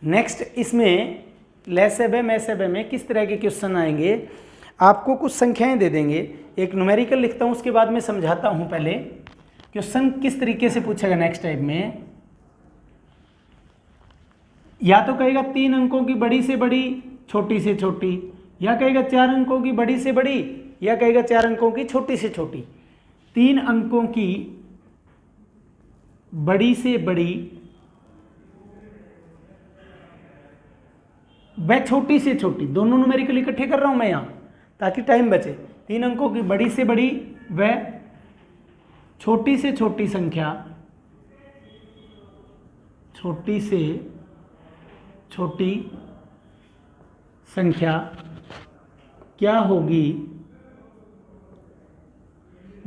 नेक्स्ट इसमें ले से व में से व में किस तरह के क्वेश्चन आएंगे? आपको कुछ संख्याएं दे देंगे, एक न्यूमेरिकल लिखता हूं, उसके बाद में समझाता हूं। पहले क्वेश्चन किस तरीके से पूछेगा नेक्स्ट टाइप में, या तो कहेगा 3 अंकों की बड़ी से बड़ी, छोटी से छोटी, या कहेगा 4 अंकों की बड़ी से बड़ी, या कहेगा 4 अंकों की छोटी से छोटी। 3 अंकों की बड़ी से बड़ी व छोटी से छोटी, दोनों न्यूमेरिकल इकट्ठे कर रहा हूं मैं यहां ताकि टाइम बचे। 3 अंकों की बड़ी से बड़ी व छोटी से छोटी संख्या, छोटी से छोटी संख्या क्या होगी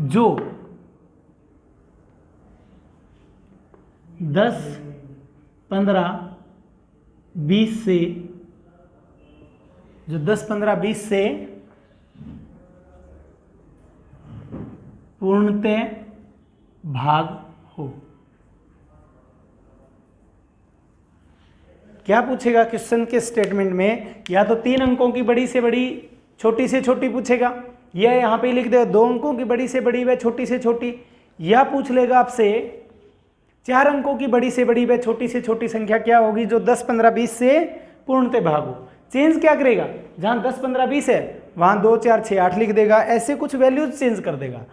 जो 10, 15, 20 से, जो 10, 15, 20 से पूर्णतः भाग हो। क्या पूछेगा क्वेश्चन के स्टेटमेंट में? या तो 3 अंकों की बड़ी से बड़ी, छोटी से छोटी पूछेगा, या यहां पे लिख देगा 2 अंकों की बड़ी से बड़ी व छोटी से छोटी, या पूछ लेगा आपसे 4 अंकों की बड़ी से बड़ी व छोटी से छोटी संख्या क्या होगी जो 10, 15, 20 से पूर्णतः भाग हो। चेंज क्या करेगा? जहां 10, 15, 20 है वहां 2, 4, 6, 8 लिख देगा, ऐसे कुछ वैल्यूज चेंज कर देगा।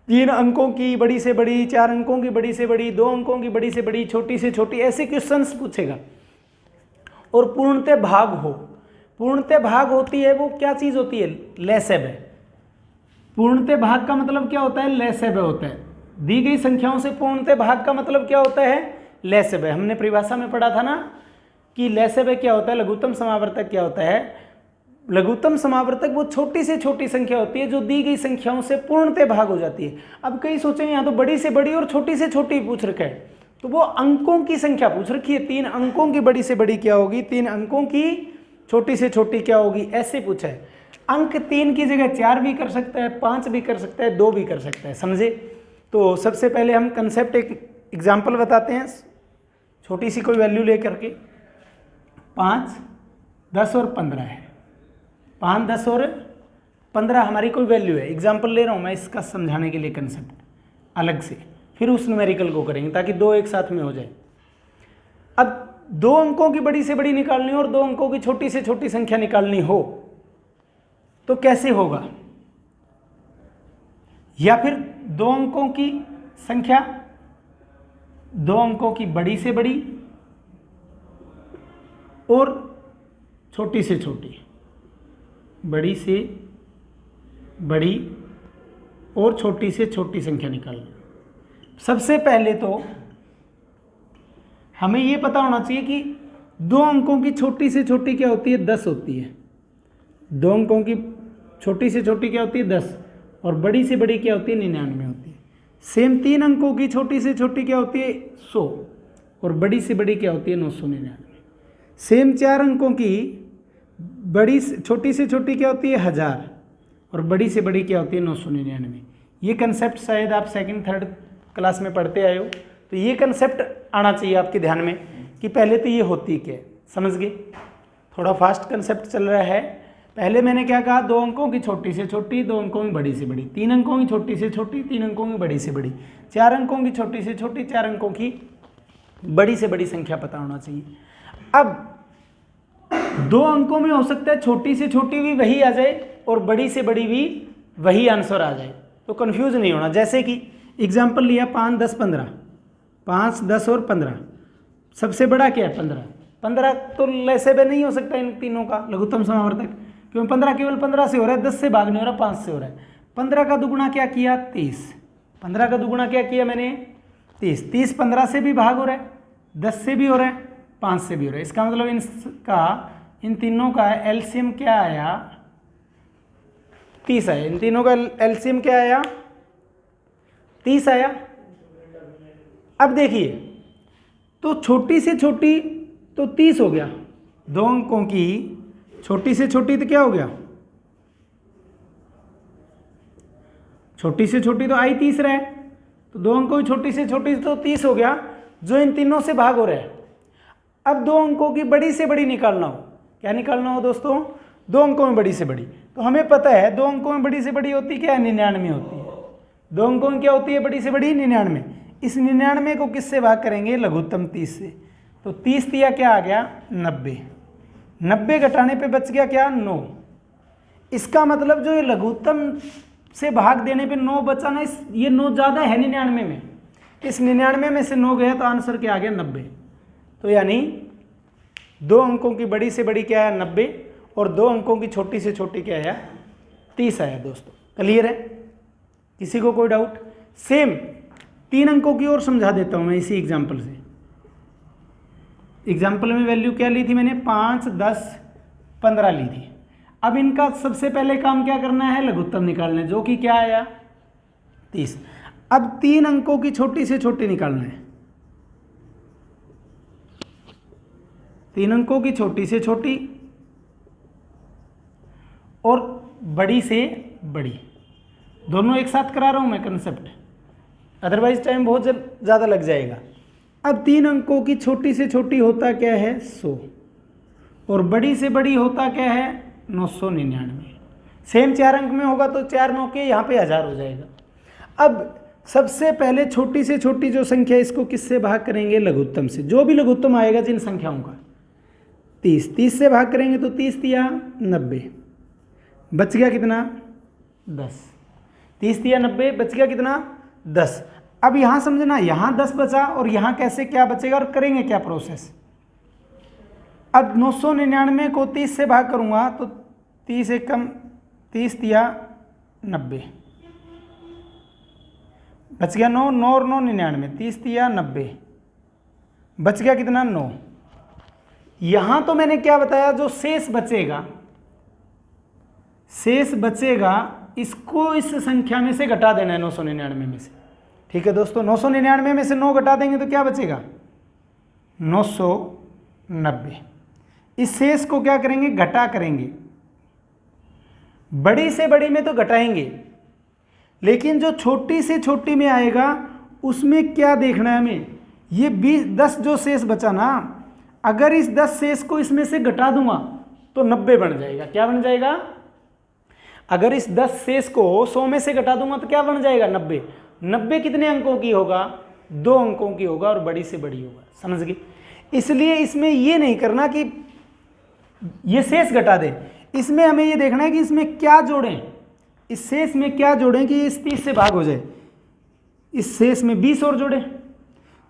3 अंकों की बड़ी से बड़ी, 4 अंकों की बड़ी से बड़ी, 2 अंकों की बड़ी से बड़ी, छोटी से छोटी, ऐसे क्वेश्चंस पूछेगा। और पूर्णतः भाग हो, पूर्णतः भाग होती है वो क्या चीज होती है? लेसेब है। पूर्णतः भाग का मतलब क्या होता है? लेसेब होता है। दी गई संख्याओं से पूर्णतः भाग का मतलब क्या होता है? लेसेब। हमने परिभाषा में पढ़ा था ना कि लेसेब क्या होता है, लघुत्तम समावर्तक क्या होता है? लघुत्तम समावर्तक वो छोटी से छोटी संख्या होती है जो दी गई संख्याओं से पूर्णतः भाग हो जाती है। अब कई सोचेंगे यहाँ तो बड़ी से बड़ी और छोटी से छोटी पूछ रखा है, तो वो अंकों की संख्या पूछ रखी है। 3 अंकों की बड़ी से बड़ी क्या होगी, 3 अंकों की छोटी से छोटी क्या होगी, ऐसे पूछा है। अंक 3 की जगह 4 भी कर सकता है, 5 भी कर सकता है, 2 भी कर सकता है। समझे? तो सबसे पहले हम कंसेप्ट एक एग्जाम्पल बताते हैं, छोटी सी कोई वैल्यू लेकर के। 5, 10 और 15 है। 5, 10 और 15 हमारी कोई वैल्यू है। एग्जाम्पल ले रहा हूँ मैं इसका समझाने के लिए कंसेप्ट अलग से, फिर उस न्यूमेरिकल को करेंगे ताकि 2 एक साथ में हो जाए। अब 2 अंकों की बड़ी से बड़ी निकालनी हो और 2 अंकों की छोटी से छोटी संख्या निकालनी हो तो कैसे होगा? या फिर 2 अंकों की संख्या, 2 अंकों की बड़ी से बड़ी और छोटी से छोटी, बड़ी से बड़ी और छोटी से छोटी संख्या निकालनी। सबसे पहले तो हमें ये पता होना चाहिए कि 2 अंकों की छोटी से छोटी क्या होती है, 10 होती है। 2 अंकों की छोटी से छोटी क्या होती है, 10, और बड़ी से बड़ी क्या होती है, 99 होती है। सेम 3 अंकों की छोटी से छोटी क्या होती है, 100, और बड़ी से बड़ी क्या होती है, 999। सेम 4 अंकों की छोटी से छोटी क्या होती है, 1000, और बड़ी से बड़ी क्या होती है, 999। ये कंसेप्ट शायद आप 2nd 3rd क्लास में पढ़ते आए हो, तो ये कंसेप्ट आना चाहिए आपके ध्यान में कि पहले तो ये होती क्या है, समझ गए। थोड़ा फास्ट कंसेप्ट चल रहा है। पहले मैंने क्या कहा, 2 अंकों की छोटी से छोटी, 2 अंकों की बड़ी से बड़ी, 3 अंकों की छोटी से छोटी, 3 अंकों की बड़ी से बड़ी, 4 अंकों की छोटी से छोटी, 4 अंकों की बड़ी से बड़ी संख्या पता होना चाहिए। अब 2 अंकों में हो सकता है छोटी से छोटी भी वही आ जाए और बड़ी से बड़ी भी वही आंसर आ जाए, तो कंफ्यूज नहीं होना। जैसे कि एग्जाम्पल लिया 5, 10, 15, 5, 10 और 15, सबसे बड़ा क्या है, 15। 15 तो लैसे में नहीं हो सकता इन तीनों का लघुत्तम समावर्तक, क्योंकि 15 केवल 15 से हो रहा है, 10 से भाग नहीं हो रहा, 5 से हो रहा है। 15 का दुगुना क्या किया, 30। 15 का दुगुना क्या किया मैंने, 30। 30 15 से भी भाग हो रहा है, 10 से भी हो रहा है, 5 से भी हो रहा है। इसका मतलब इन तीनों का एलसीएम क्या आया, 30 आया। इन तीनों का एलसीएम क्या आया, 30 आया। अब देखिए, तो छोटी से छोटी तो 30 हो गया, 2 अंकों की छोटी से छोटी तो क्या हो गया, छोटी से छोटी तो आई 30 रहा है, तो 2 अंकों की छोटी से छोटी तो 30 हो गया, जो इन तीनों से भाग हो रहा है। अब 2 अंकों की बड़ी से बड़ी निकालना हो, क्या निकालना हो दोस्तों, 2 अंकों में बड़ी से बड़ी। तो हमें पता है 2 अंकों में बड़ी से बड़ी होती क्या है, 99 होती है। 2 अंकों में क्या होती है बड़ी से बड़ी, 99। इस 99 को किससे भाग करेंगे, लघुत्तम 30 से। तो 30 दिया क्या आ गया, 90। 90 घटाने पे बच गया क्या, 9। इसका मतलब जो ये लघुत्तम से भाग देने पे 9 बचा ना, ये 9 ज़्यादा है 99 में, इस 99 में से 9 गया तो आंसर क्या आ गया, 90। तो यानी 2 अंकों की बड़ी से बड़ी क्या है, 90, और 2 अंकों की छोटी से छोटी क्या है, 30 आया। दोस्तों क्लियर है, किसी को कोई डाउट। सेम 3 अंकों की और समझा देता हूं मैं इसी एग्जाम्पल से। एग्जाम्पल में वैल्यू क्या ली थी मैंने, 5, 10, 15 ली थी। अब इनका सबसे पहले काम क्या करना है, लघुत्तम निकालना है, जो कि क्या आया, 30। अब 3 अंकों की छोटी से छोटी निकालना है, 3 अंकों की छोटी से छोटी और बड़ी से बड़ी, दोनों एक साथ करा रहा हूं मैं कंसेप्ट, अदरवाइज टाइम बहुत ज़्यादा लग जाएगा। अब 3 अंकों की छोटी से छोटी होता क्या है, 100, और बड़ी से बड़ी होता क्या है, 999। सेम 4 अंक में होगा तो 4 9 के यहाँ पे 1000 हो जाएगा। अब सबसे पहले छोटी से छोटी जो संख्या, इसको किससे भाग करेंगे, लघुत्तम से। जो भी लघुत्तम आएगा जिन संख्याओं का, 30 से भाग करेंगे तो 30 दिया 90, बच गया कितना, 10। 30 दिया 90, बच गया कितना, 10। अब यहाँ समझना, यहाँ 10 बचा और यहाँ कैसे क्या बचेगा और करेंगे क्या प्रोसेस। अब 999 को 30 से भाग करूँगा तो 30 एक कम, 30 दिया 90, बच गया 9, 9 और 9 99, 30 दिया 90, बच गया कितना, 9। यहाँ तो मैंने क्या बताया, जो शेष बचेगा, शेष बचेगा इसको इस संख्या में से घटा देना है, 999 में से। ठीक है दोस्तों, 999 में से 9 घटा देंगे तो क्या बचेगा, 990। इस शेष को क्या करेंगे, घटा करेंगे। बड़ी से बड़ी में तो घटाएंगे, लेकिन जो छोटी से छोटी में आएगा उसमें क्या देखना है हमें, ये 10 जो शेष बचा ना, अगर इस 10 शेष को इसमें से घटा दूंगा तो 90 बन जाएगा। क्या बन जाएगा, अगर इस 10 शेष को 100 में से घटा दूंगा तो क्या बन जाएगा, 90। 90 कितने अंकों की होगा, 2 अंकों की होगा और बड़ी से बड़ी होगा, समझ गए। इसलिए इसमें ये नहीं करना कि ये शेष घटा दें, इसमें हमें ये देखना है कि इसमें क्या जोड़ें, इस शेष में क्या जोड़ें कि इस 30 से भाग हो जाए। इस शेष में 20 और जोड़ें,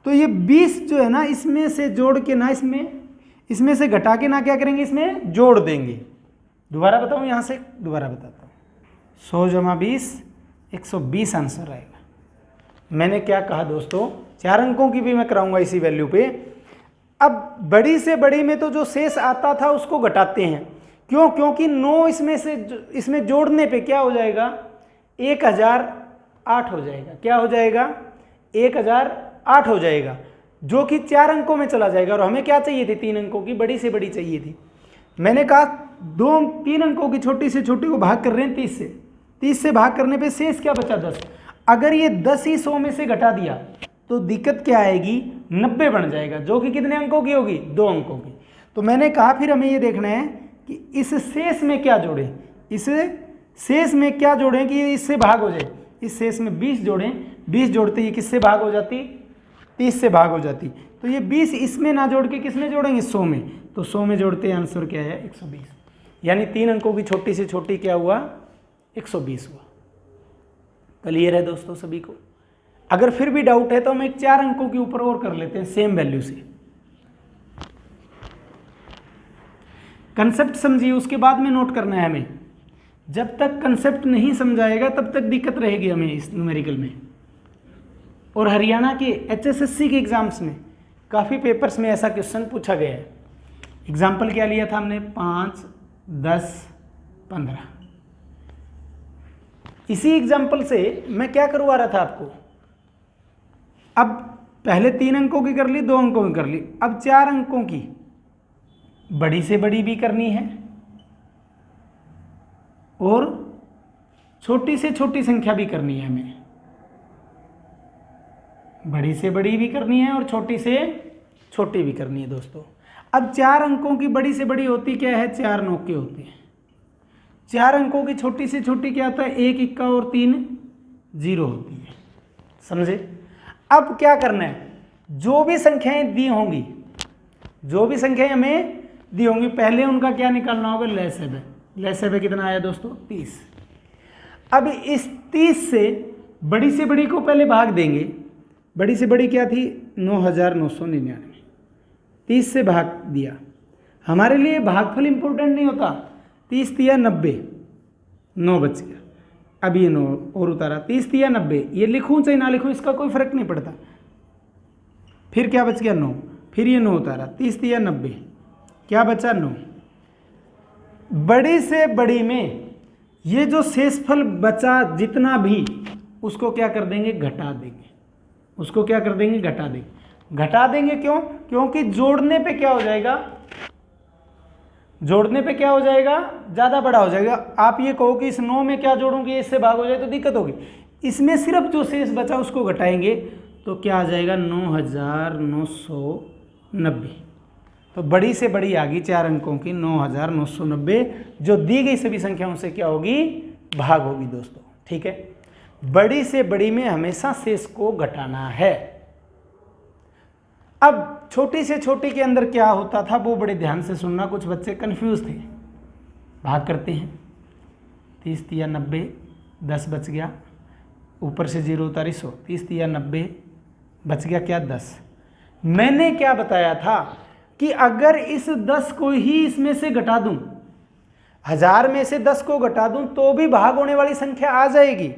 तो ये 20 जो है ना, इसमें से जोड़ के ना, इसमें से घटा के ना क्या करेंगे, इसमें जोड़ देंगे। दोबारा बताऊं, यहाँ से दोबारा बताता हूँ। 100 जमा 20 120 आंसर आएगा। मैंने क्या कहा दोस्तों, 4 अंकों की भी मैं कराऊंगा इसी वैल्यू पे। अब बड़ी से बड़ी में तो जो शेष आता था उसको घटाते हैं, क्यों? क्योंकि 9 इसमें जोड़ने पे क्या हो जाएगा, 1008 हो जाएगा। क्या हो जाएगा? 1008 हो जाएगा, जो कि 4 अंकों में चला जाएगा। और हमें क्या चाहिए थी? 3 अंकों की बड़ी से बड़ी चाहिए थी। मैंने कहा 3 अंकों की छोटी से छोटी को भाग कर रहे हैं 30 से। 30 से भाग करने पे शेष क्या बचा? 10। अगर ये 10 ही 100 में से घटा दिया तो दिक्कत क्या आएगी? 90 बन जाएगा, जो कि कितने अंकों की होगी? 2 अंकों की। तो मैंने कहा फिर हमें ये देखना है कि इस शेष में क्या जोड़ें, इस शेष में क्या जोड़ें कि ये इससे भाग हो जाए। इस शेष में 20 जोड़ें, 20 जोड़ते ये किससे भाग हो जाती? 30 से भाग हो जाती। तो ये 20 इसमें ना जोड़ के किस में जोड़ेंगे? 100 में। तो 100 में जोड़ते आंसर क्या है? 120। यानी 3 अंकों की छोटी से छोटी क्या हुआ? 120 हुआ। क्लियर है दोस्तों सभी को? अगर फिर भी डाउट है तो हम एक 4 अंकों के ऊपर और कर लेते हैं सेम वैल्यू से। कंसेप्ट समझिए, उसके बाद में नोट करना है हमें। जब तक कंसेप्ट नहीं समझाएगा तब तक दिक्कत रहेगी हमें इस न्यूमेरिकल में। और हरियाणा के HSSC के एग्जाम्स में काफ़ी पेपर्स में ऐसा क्वेश्चन पूछा गया है। एग्जाम्पल क्या लिया था हमने? 5, 10, 15। इसी एग्जाम्पल से मैं क्या करवा रहा था आपको? अब पहले 3 अंकों की कर ली, 2 अंकों की कर ली, अब 4 अंकों की बड़ी से बड़ी भी करनी है और छोटी से छोटी संख्या भी करनी है हमें। बड़ी से बड़ी भी करनी है और छोटी से छोटी भी करनी है दोस्तों। अब 4 अंकों की बड़ी से बड़ी होती क्या है? 4 9 होती है। 4 अंकों की छोटी से छोटी क्या होता है? 1 इक्का और 3 0 होती है। समझे? अब क्या करना है? जो भी संख्याएं दी होंगी, जो भी संख्याएं हमें दी होंगी, पहले उनका क्या निकालना होगा? लसागु। लसागु कितना आया दोस्तों? 30। अब इस 30 से बड़ी को पहले भाग देंगे। बड़ी से बड़ी क्या थी? 9999। 30 से भाग दिया। हमारे लिए भागफल इंपॉर्टेंट नहीं होता। 30 तिया 90, 9 बच गया। अब ये 9 और उतारा, 30 तिया 90, ये लिखूं चाहे ना लिखूं इसका कोई फर्क नहीं पड़ता। फिर क्या बच गया? 9। फिर ये 9 उतारा, 30 तिया 90, क्या बचा? 9। बड़ी से बड़ी में ये जो शेषफल बचा जितना भी, उसको क्या कर देंगे? घटा देंगे। उसको क्या कर देंगे? घटा देंगे। घटा देंगे क्यों? क्योंकि जोड़ने पे क्या हो जाएगा? जोड़ने पे क्या हो जाएगा? ज़्यादा बड़ा हो जाएगा। आप ये कहो कि इस 9 में क्या जोड़ूं कि इससे भाग हो जाए तो दिक्कत होगी। इसमें सिर्फ जो शेष बचा उसको घटाएंगे तो क्या आ जाएगा? 9990। तो बड़ी से बड़ी आ गई 4 अंकों की 9990, जो दी गई सभी संख्याओं से क्या होगी? भाग होगी दोस्तों। ठीक है? बड़ी से बड़ी में हमेशा शेष को घटाना है। अब छोटी से छोटी के अंदर क्या होता था वो बड़े ध्यान से सुनना, कुछ बच्चे कंफ्यूज थे। भाग करते हैं, 30 तिया 90, 10 बच गया, ऊपर से 0 उतारी 100, 30 तिया 90 बच गया क्या? 10। मैंने क्या बताया था कि अगर इस 10 को ही इसमें से घटा दूं, 1000 में से 10 को घटा दूं तो भी भाग होने वाली संख्या आ जाएगी।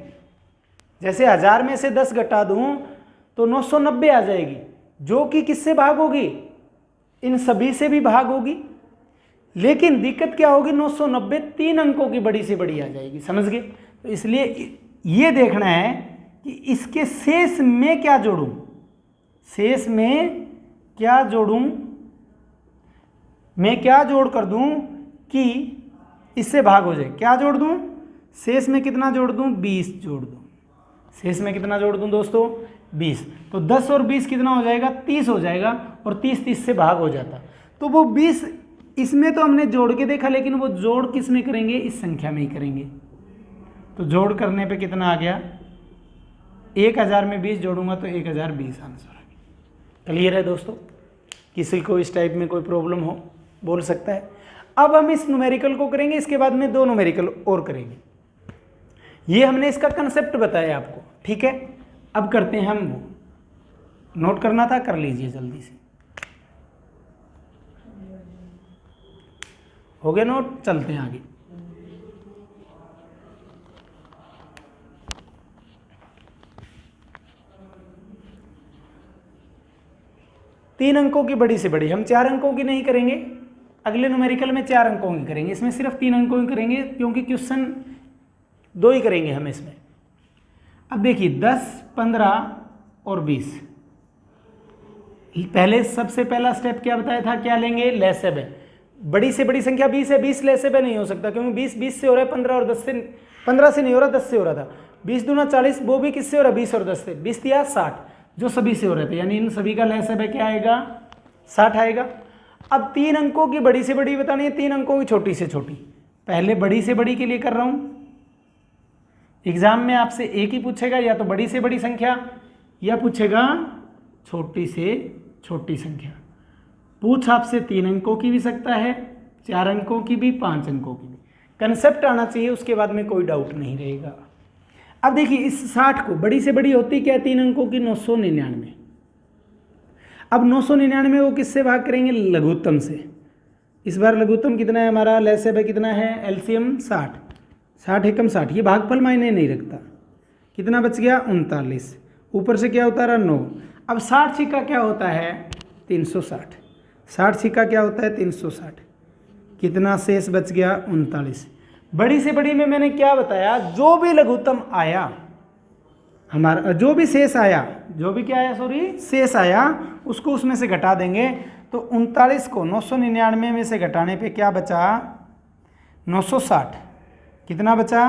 जैसे 1000 में से 10 घटा दूं तो 990 आ जाएगी, जो कि किससे भाग होगी? इन सभी से भी भाग होगी। लेकिन दिक्कत क्या होगी? 990 3 अंकों की बड़ी से बड़ी आ जाएगी। समझ गए? तो इसलिए ये देखना है कि इसके शेष में क्या जोड़ूं, शेष में क्या जोड़ूं, मैं क्या जोड़ कर दूं कि इससे भाग हो जाए। क्या जोड़ दूं? शेष में कितना जोड़ दूं? 20 जोड़ दूं। शेष में कितना जोड़ दूं दोस्तों? 20। तो 10 और 20 कितना हो जाएगा? 30 हो जाएगा, और 30 से भाग हो जाता। तो वो 20 इसमें तो हमने जोड़ के देखा, लेकिन वो जोड़ किस में करेंगे? इस संख्या में ही करेंगे। तो जोड़ करने पे कितना आ गया? 1000 में 20 जोड़ूंगा तो 1020 आंसर आ गया। क्लियर है दोस्तों? किसी को इस टाइप में कोई प्रॉब्लम हो बोल सकता है। अब हम इस न्यूमेरिकल को करेंगे, इसके बाद में 2 न्यूमेरिकल और करेंगे। ये हमने इसका कंसेप्ट बताया आपको। ठीक है? अब करते हैं हम वो, नोट करना था कर लीजिए जल्दी से। हो गया नोट? चलते हैं आगे। 3 अंकों की बड़ी से बड़ी, हम 4 अंकों की नहीं करेंगे, अगले न्यूमेरिकल में 4 अंकों की करेंगे, इसमें सिर्फ 3 अंकों की करेंगे क्योंकि क्वेश्चन 2 ही करेंगे हम इसमें। अब देखिए 10, 15 और 20, पहले सबसे पहला स्टेप क्या बताया था, क्या लेंगे, लेसेब है। बड़ी से बड़ी संख्या 20 है, 20 लेसेब नहीं हो सकता क्योंकि 20 से हो रहा है, 15 और 10 से, 15 से नहीं हो रहा, 10 से हो रहा था। 20 दूना 40, वो भी किससे हो रहा है, 20 और 10 से, 20 दिया 60, जो सभी से हो रहे थे, यानी इन सभी का लेसेब है क्या आएगा, 60 आएगा। अब 3 अंकों की बड़ी से बड़ी बतानी है, 3 अंकों की छोटी से छोटी, पहले बड़ी से बड़ी के लिए कर रहा हूं। एग्जाम में आपसे एक ही पूछेगा, या तो बड़ी से बड़ी संख्या या पूछेगा छोटी से छोटी संख्या। पूछ आपसे 3 अंकों की भी सकता है, 4 अंकों की भी, 5 अंकों की भी, कंसेप्ट आना चाहिए, उसके बाद में कोई डाउट नहीं रहेगा। अब देखिए इस 60 को बड़ी से बड़ी होती क्या, 3 अंकों की, 999। अब 999 वो किससे भाग करेंगे, लघुत्तम से। इस बार लघुत्तम कितना है हमारा, लेसेब है कितना है, एलसीएम 60, 60 एकम 60, ये भागफल मायने नहीं रखता। कितना बच गया, 39, ऊपर से क्या उतारा, 9। अब 60 सिक्का क्या होता है, 360, 60 सिक्का क्या होता है, 360, कितना शेष बच गया, 39। बड़ी से बड़ी में मैंने क्या बताया, जो भी लघुत्तम आया हमारा, जो भी शेष आया, जो भी क्या आया, सॉरी शेष आया, उसको उसमें से घटा देंगे। तो 39 को 999 में से घटाने पे क्या बचा, 960, कितना बचा,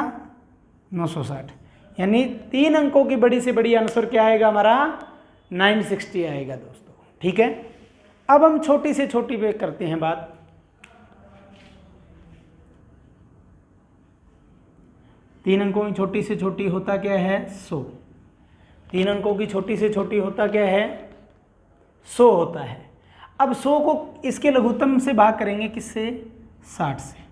960, यानी 3 अंकों की बड़ी से बड़ी आंसर क्या आएगा हमारा, 960 आएगा दोस्तों। ठीक है, अब हम छोटी से छोटी पे करते हैं बात। तीन अंकों की छोटी से छोटी होता क्या है, 100। 3 अंकों की छोटी से छोटी होता क्या है, 100 होता है। अब 100 को इसके लघुत्तम से भाग करेंगे, किससे, 60 से।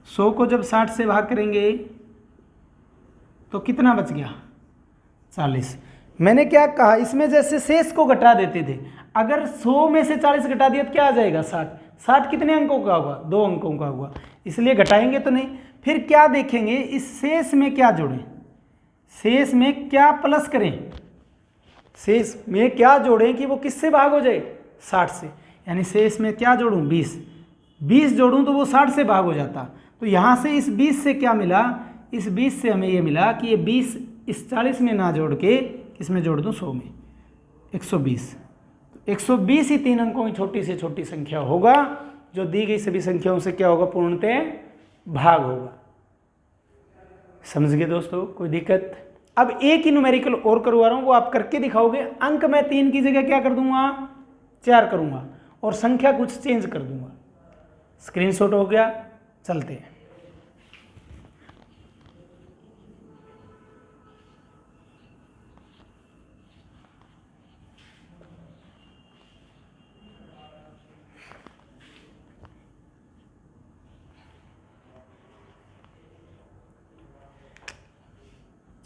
100 को जब 60 से भाग करेंगे तो कितना बच गया, 40। मैंने क्या कहा, इसमें जैसे शेष को घटा देते थे, अगर 100 में से 40 घटा दिया तो क्या आ जाएगा, 60। 60 कितने अंकों का होगा, 2 अंकों का होगा, इसलिए घटाएंगे तो नहीं। फिर क्या देखेंगे, इस शेष में क्या जोड़ें, शेष में क्या प्लस करें, शेष में क्या जोड़ें कि वो किससे भाग हो जाए, 60 से। यानी शेष में क्या जोड़ूं, 20 जोड़ूं तो वो 60 से भाग हो जाता। तो यहाँ से इस 20 से क्या मिला, इस 20 से हमें ये मिला कि ये 20 इस 40 में ना जोड़ के किस में जोड़ दूं, 100 में, 120। 120 ही 3 अंकों की छोटी से छोटी संख्या होगा, जो दी गई सभी संख्याओं से क्या होगा, पूर्णतः भाग होगा। समझ गए दोस्तों, कोई दिक्कत। अब एक ही न्यूमेरिकल और करवा रहा हूं, वो आप करके दिखाओगे। अंक मैं 3 की जगह क्या कर दूंगा, 4 करूंगा, और संख्या कुछ चेंज कर दूंगा। स्क्रीनशॉट हो गया, चलते हैं।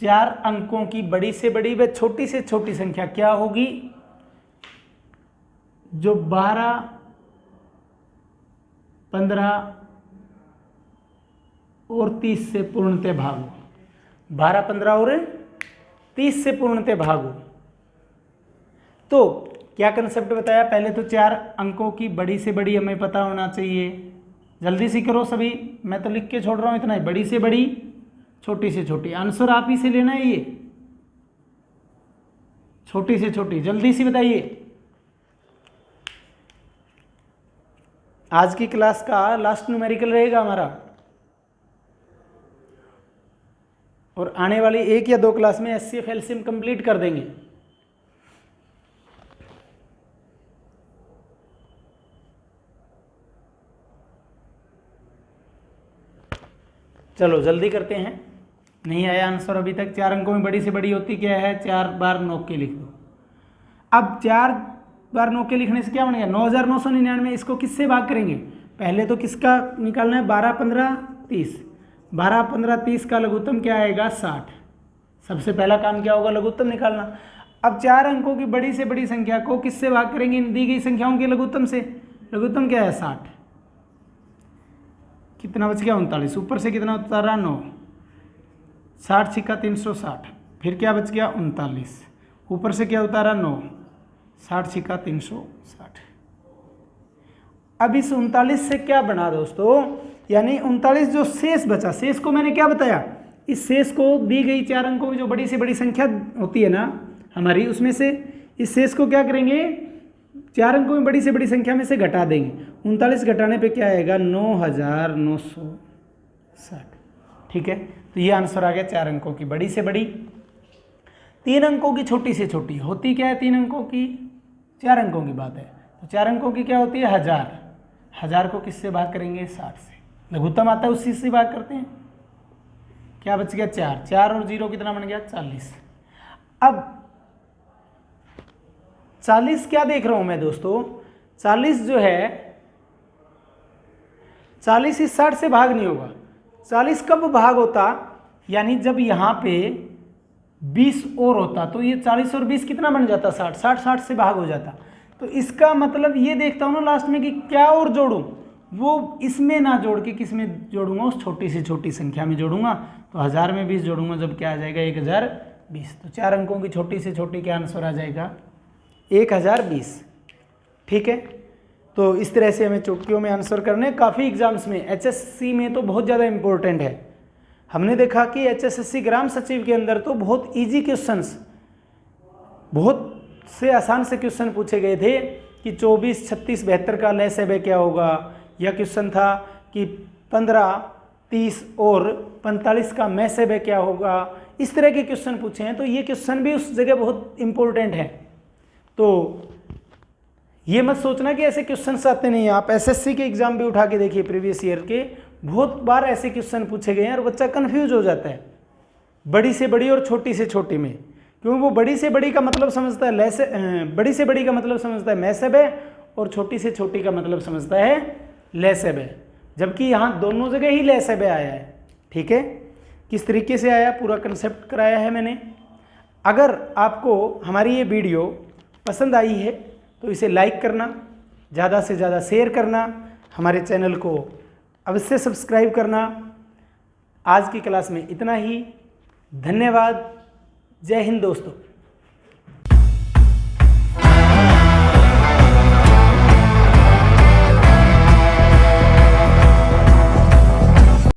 चार अंकों की बड़ी से बड़ी व छोटी से छोटी संख्या क्या होगी, जो 12, 15 और 30 से पूर्णतः भाग हो। 12, 15 और 30 से पूर्णतः भाग हो। तो क्या कंसेप्ट बताया, पहले तो 4 अंकों की बड़ी से बड़ी हमें पता होना चाहिए। जल्दी से करो सभी, मैं तो लिख के छोड़ रहा हूं इतना ही, बड़ी से बड़ी, छोटी से छोटी। आंसर आप ही से लेना है, ये छोटी से छोटी, जल्दी से बताइए। आज की क्लास का लास्ट न्यूमेरिकल रहेगा हमारा, और आने वाली 1 या 2 क्लास में एचसीएफ एलसीएम कंप्लीट कर देंगे। चलो जल्दी करते हैं, नहीं आया आंसर अभी तक। 4 अंकों में बड़ी से बड़ी होती क्या है, 4 बार 9 के लिख दो। अब 4 बार 9 के लिखने से क्या बनेगा, 9999। इसको किससे भाग करेंगे, पहले तो किसका निकालना है, 12, 15, 30। 12, 15, 30 का लघुत्तम क्या आएगा, 60। सबसे पहला काम क्या होगा, लघुत्तम निकालना। अब 4 अंकों की बड़ी से बड़ी संख्या को किससे भाग करेंगे, इन दी गई संख्याओं के लघुत्तम से। लघुत्तम क्या है, 60। कितना बच गया, 39। ऊपर से कितना उतारा, 9। 60 सिक्का 360, फिर क्या बच गया, 39। ऊपर से क्या उतारा, 9। 60 छिका 360। अब इस 39 से क्या बना दोस्तों, यानी 39 जो शेष बचा, शेष को मैंने क्या बताया, इस शेष को दी गई 4 अंकों की जो बड़ी से बड़ी संख्या होती है ना हमारी, उसमें से इस शेष को क्या करेंगे, 4 अंकों में बड़ी से बड़ी संख्या में से घटा देंगे। 39 घटाने पे क्या आएगा, 9960। ठीक है, तो ये आंसर आ गया 4 अंकों की बड़ी से बड़ी। 3 अंकों की छोटी से छोटी होती क्या है, 3 अंकों की, 4 अंकों की बात है, तो 4 अंकों की क्या होती है, 1000। 1000 को किससे भाग करेंगे, 60 से। लघुत्तम आता है उसी से भाग करते हैं। क्या बच गया, 4, 4 और 0 कितना बन गया, 40। अब 40 क्या देख रहा हूं मैं दोस्तों, 40 जो है, 40 इस 60 से भाग नहीं होगा। 40 कब भाग होता, यानी जब यहां पे 20 और होता, तो ये 40 और 20 कितना बन जाता, 60, 60 से भाग हो जाता। तो इसका मतलब ये देखता हूं ना लास्ट में कि क्या और जोड़ूं, वो इसमें ना जोड़ के किस में जोड़ूंगा, उस छोटी से छोटी संख्या में जोड़ूंगा। तो 1000 में 20 जोड़ूंगा, जब क्या आ जाएगा, 1020। तो 4 अंकों की छोटी से छोटी क्या आंसर आ जाएगा, 1020। ठीक है, तो इस तरह से हमें चुटकियों में आंसर करने, काफ़ी एग्जाम्स में, HSC में तो बहुत ज़्यादा इंपॉर्टेंट है। हमने देखा कि HSSC ग्राम सचिव के अंदर तो बहुत इजी क्वेश्चंस, बहुत से आसान से क्वेश्चन पूछे गए थे कि 24, 36, 72 का लय से क्या होगा, या क्वेश्चन था कि 15, 30 और 45 का मैं से क्या होगा। इस तरह के क्वेश्चन पूछे हैं, तो ये क्वेश्चन भी उस जगह बहुत इंपॉर्टेंट है। तो ये मत सोचना कि ऐसे क्वेश्चंस आते नहीं हैं, आप SSC के एग्जाम भी उठा के देखिए, प्रीवियस ईयर के बहुत बार ऐसे क्वेश्चन पूछे गए हैं और बच्चा कंफ्यूज हो जाता है बड़ी से बड़ी और छोटी से छोटी में, क्योंकि वो बड़ी से बड़ी का मतलब समझता है लय से, बड़ी से बड़ी का मतलब समझता है मैं से और छोटी से छोटी का मतलब समझता है लय से, जबकि यहाँ दोनों जगह ही लय से आया है। ठीक है, किस तरीके से आया, पूरा कंसेप्ट कराया है मैंने। अगर आपको हमारी ये वीडियो पसंद आई है तो इसे लाइक करना, ज़्यादा से ज़्यादा शेयर करना, हमारे चैनल को अवश्य सब्सक्राइब करना। आज की क्लास में इतना ही, धन्यवाद, जय हिंद दोस्तों।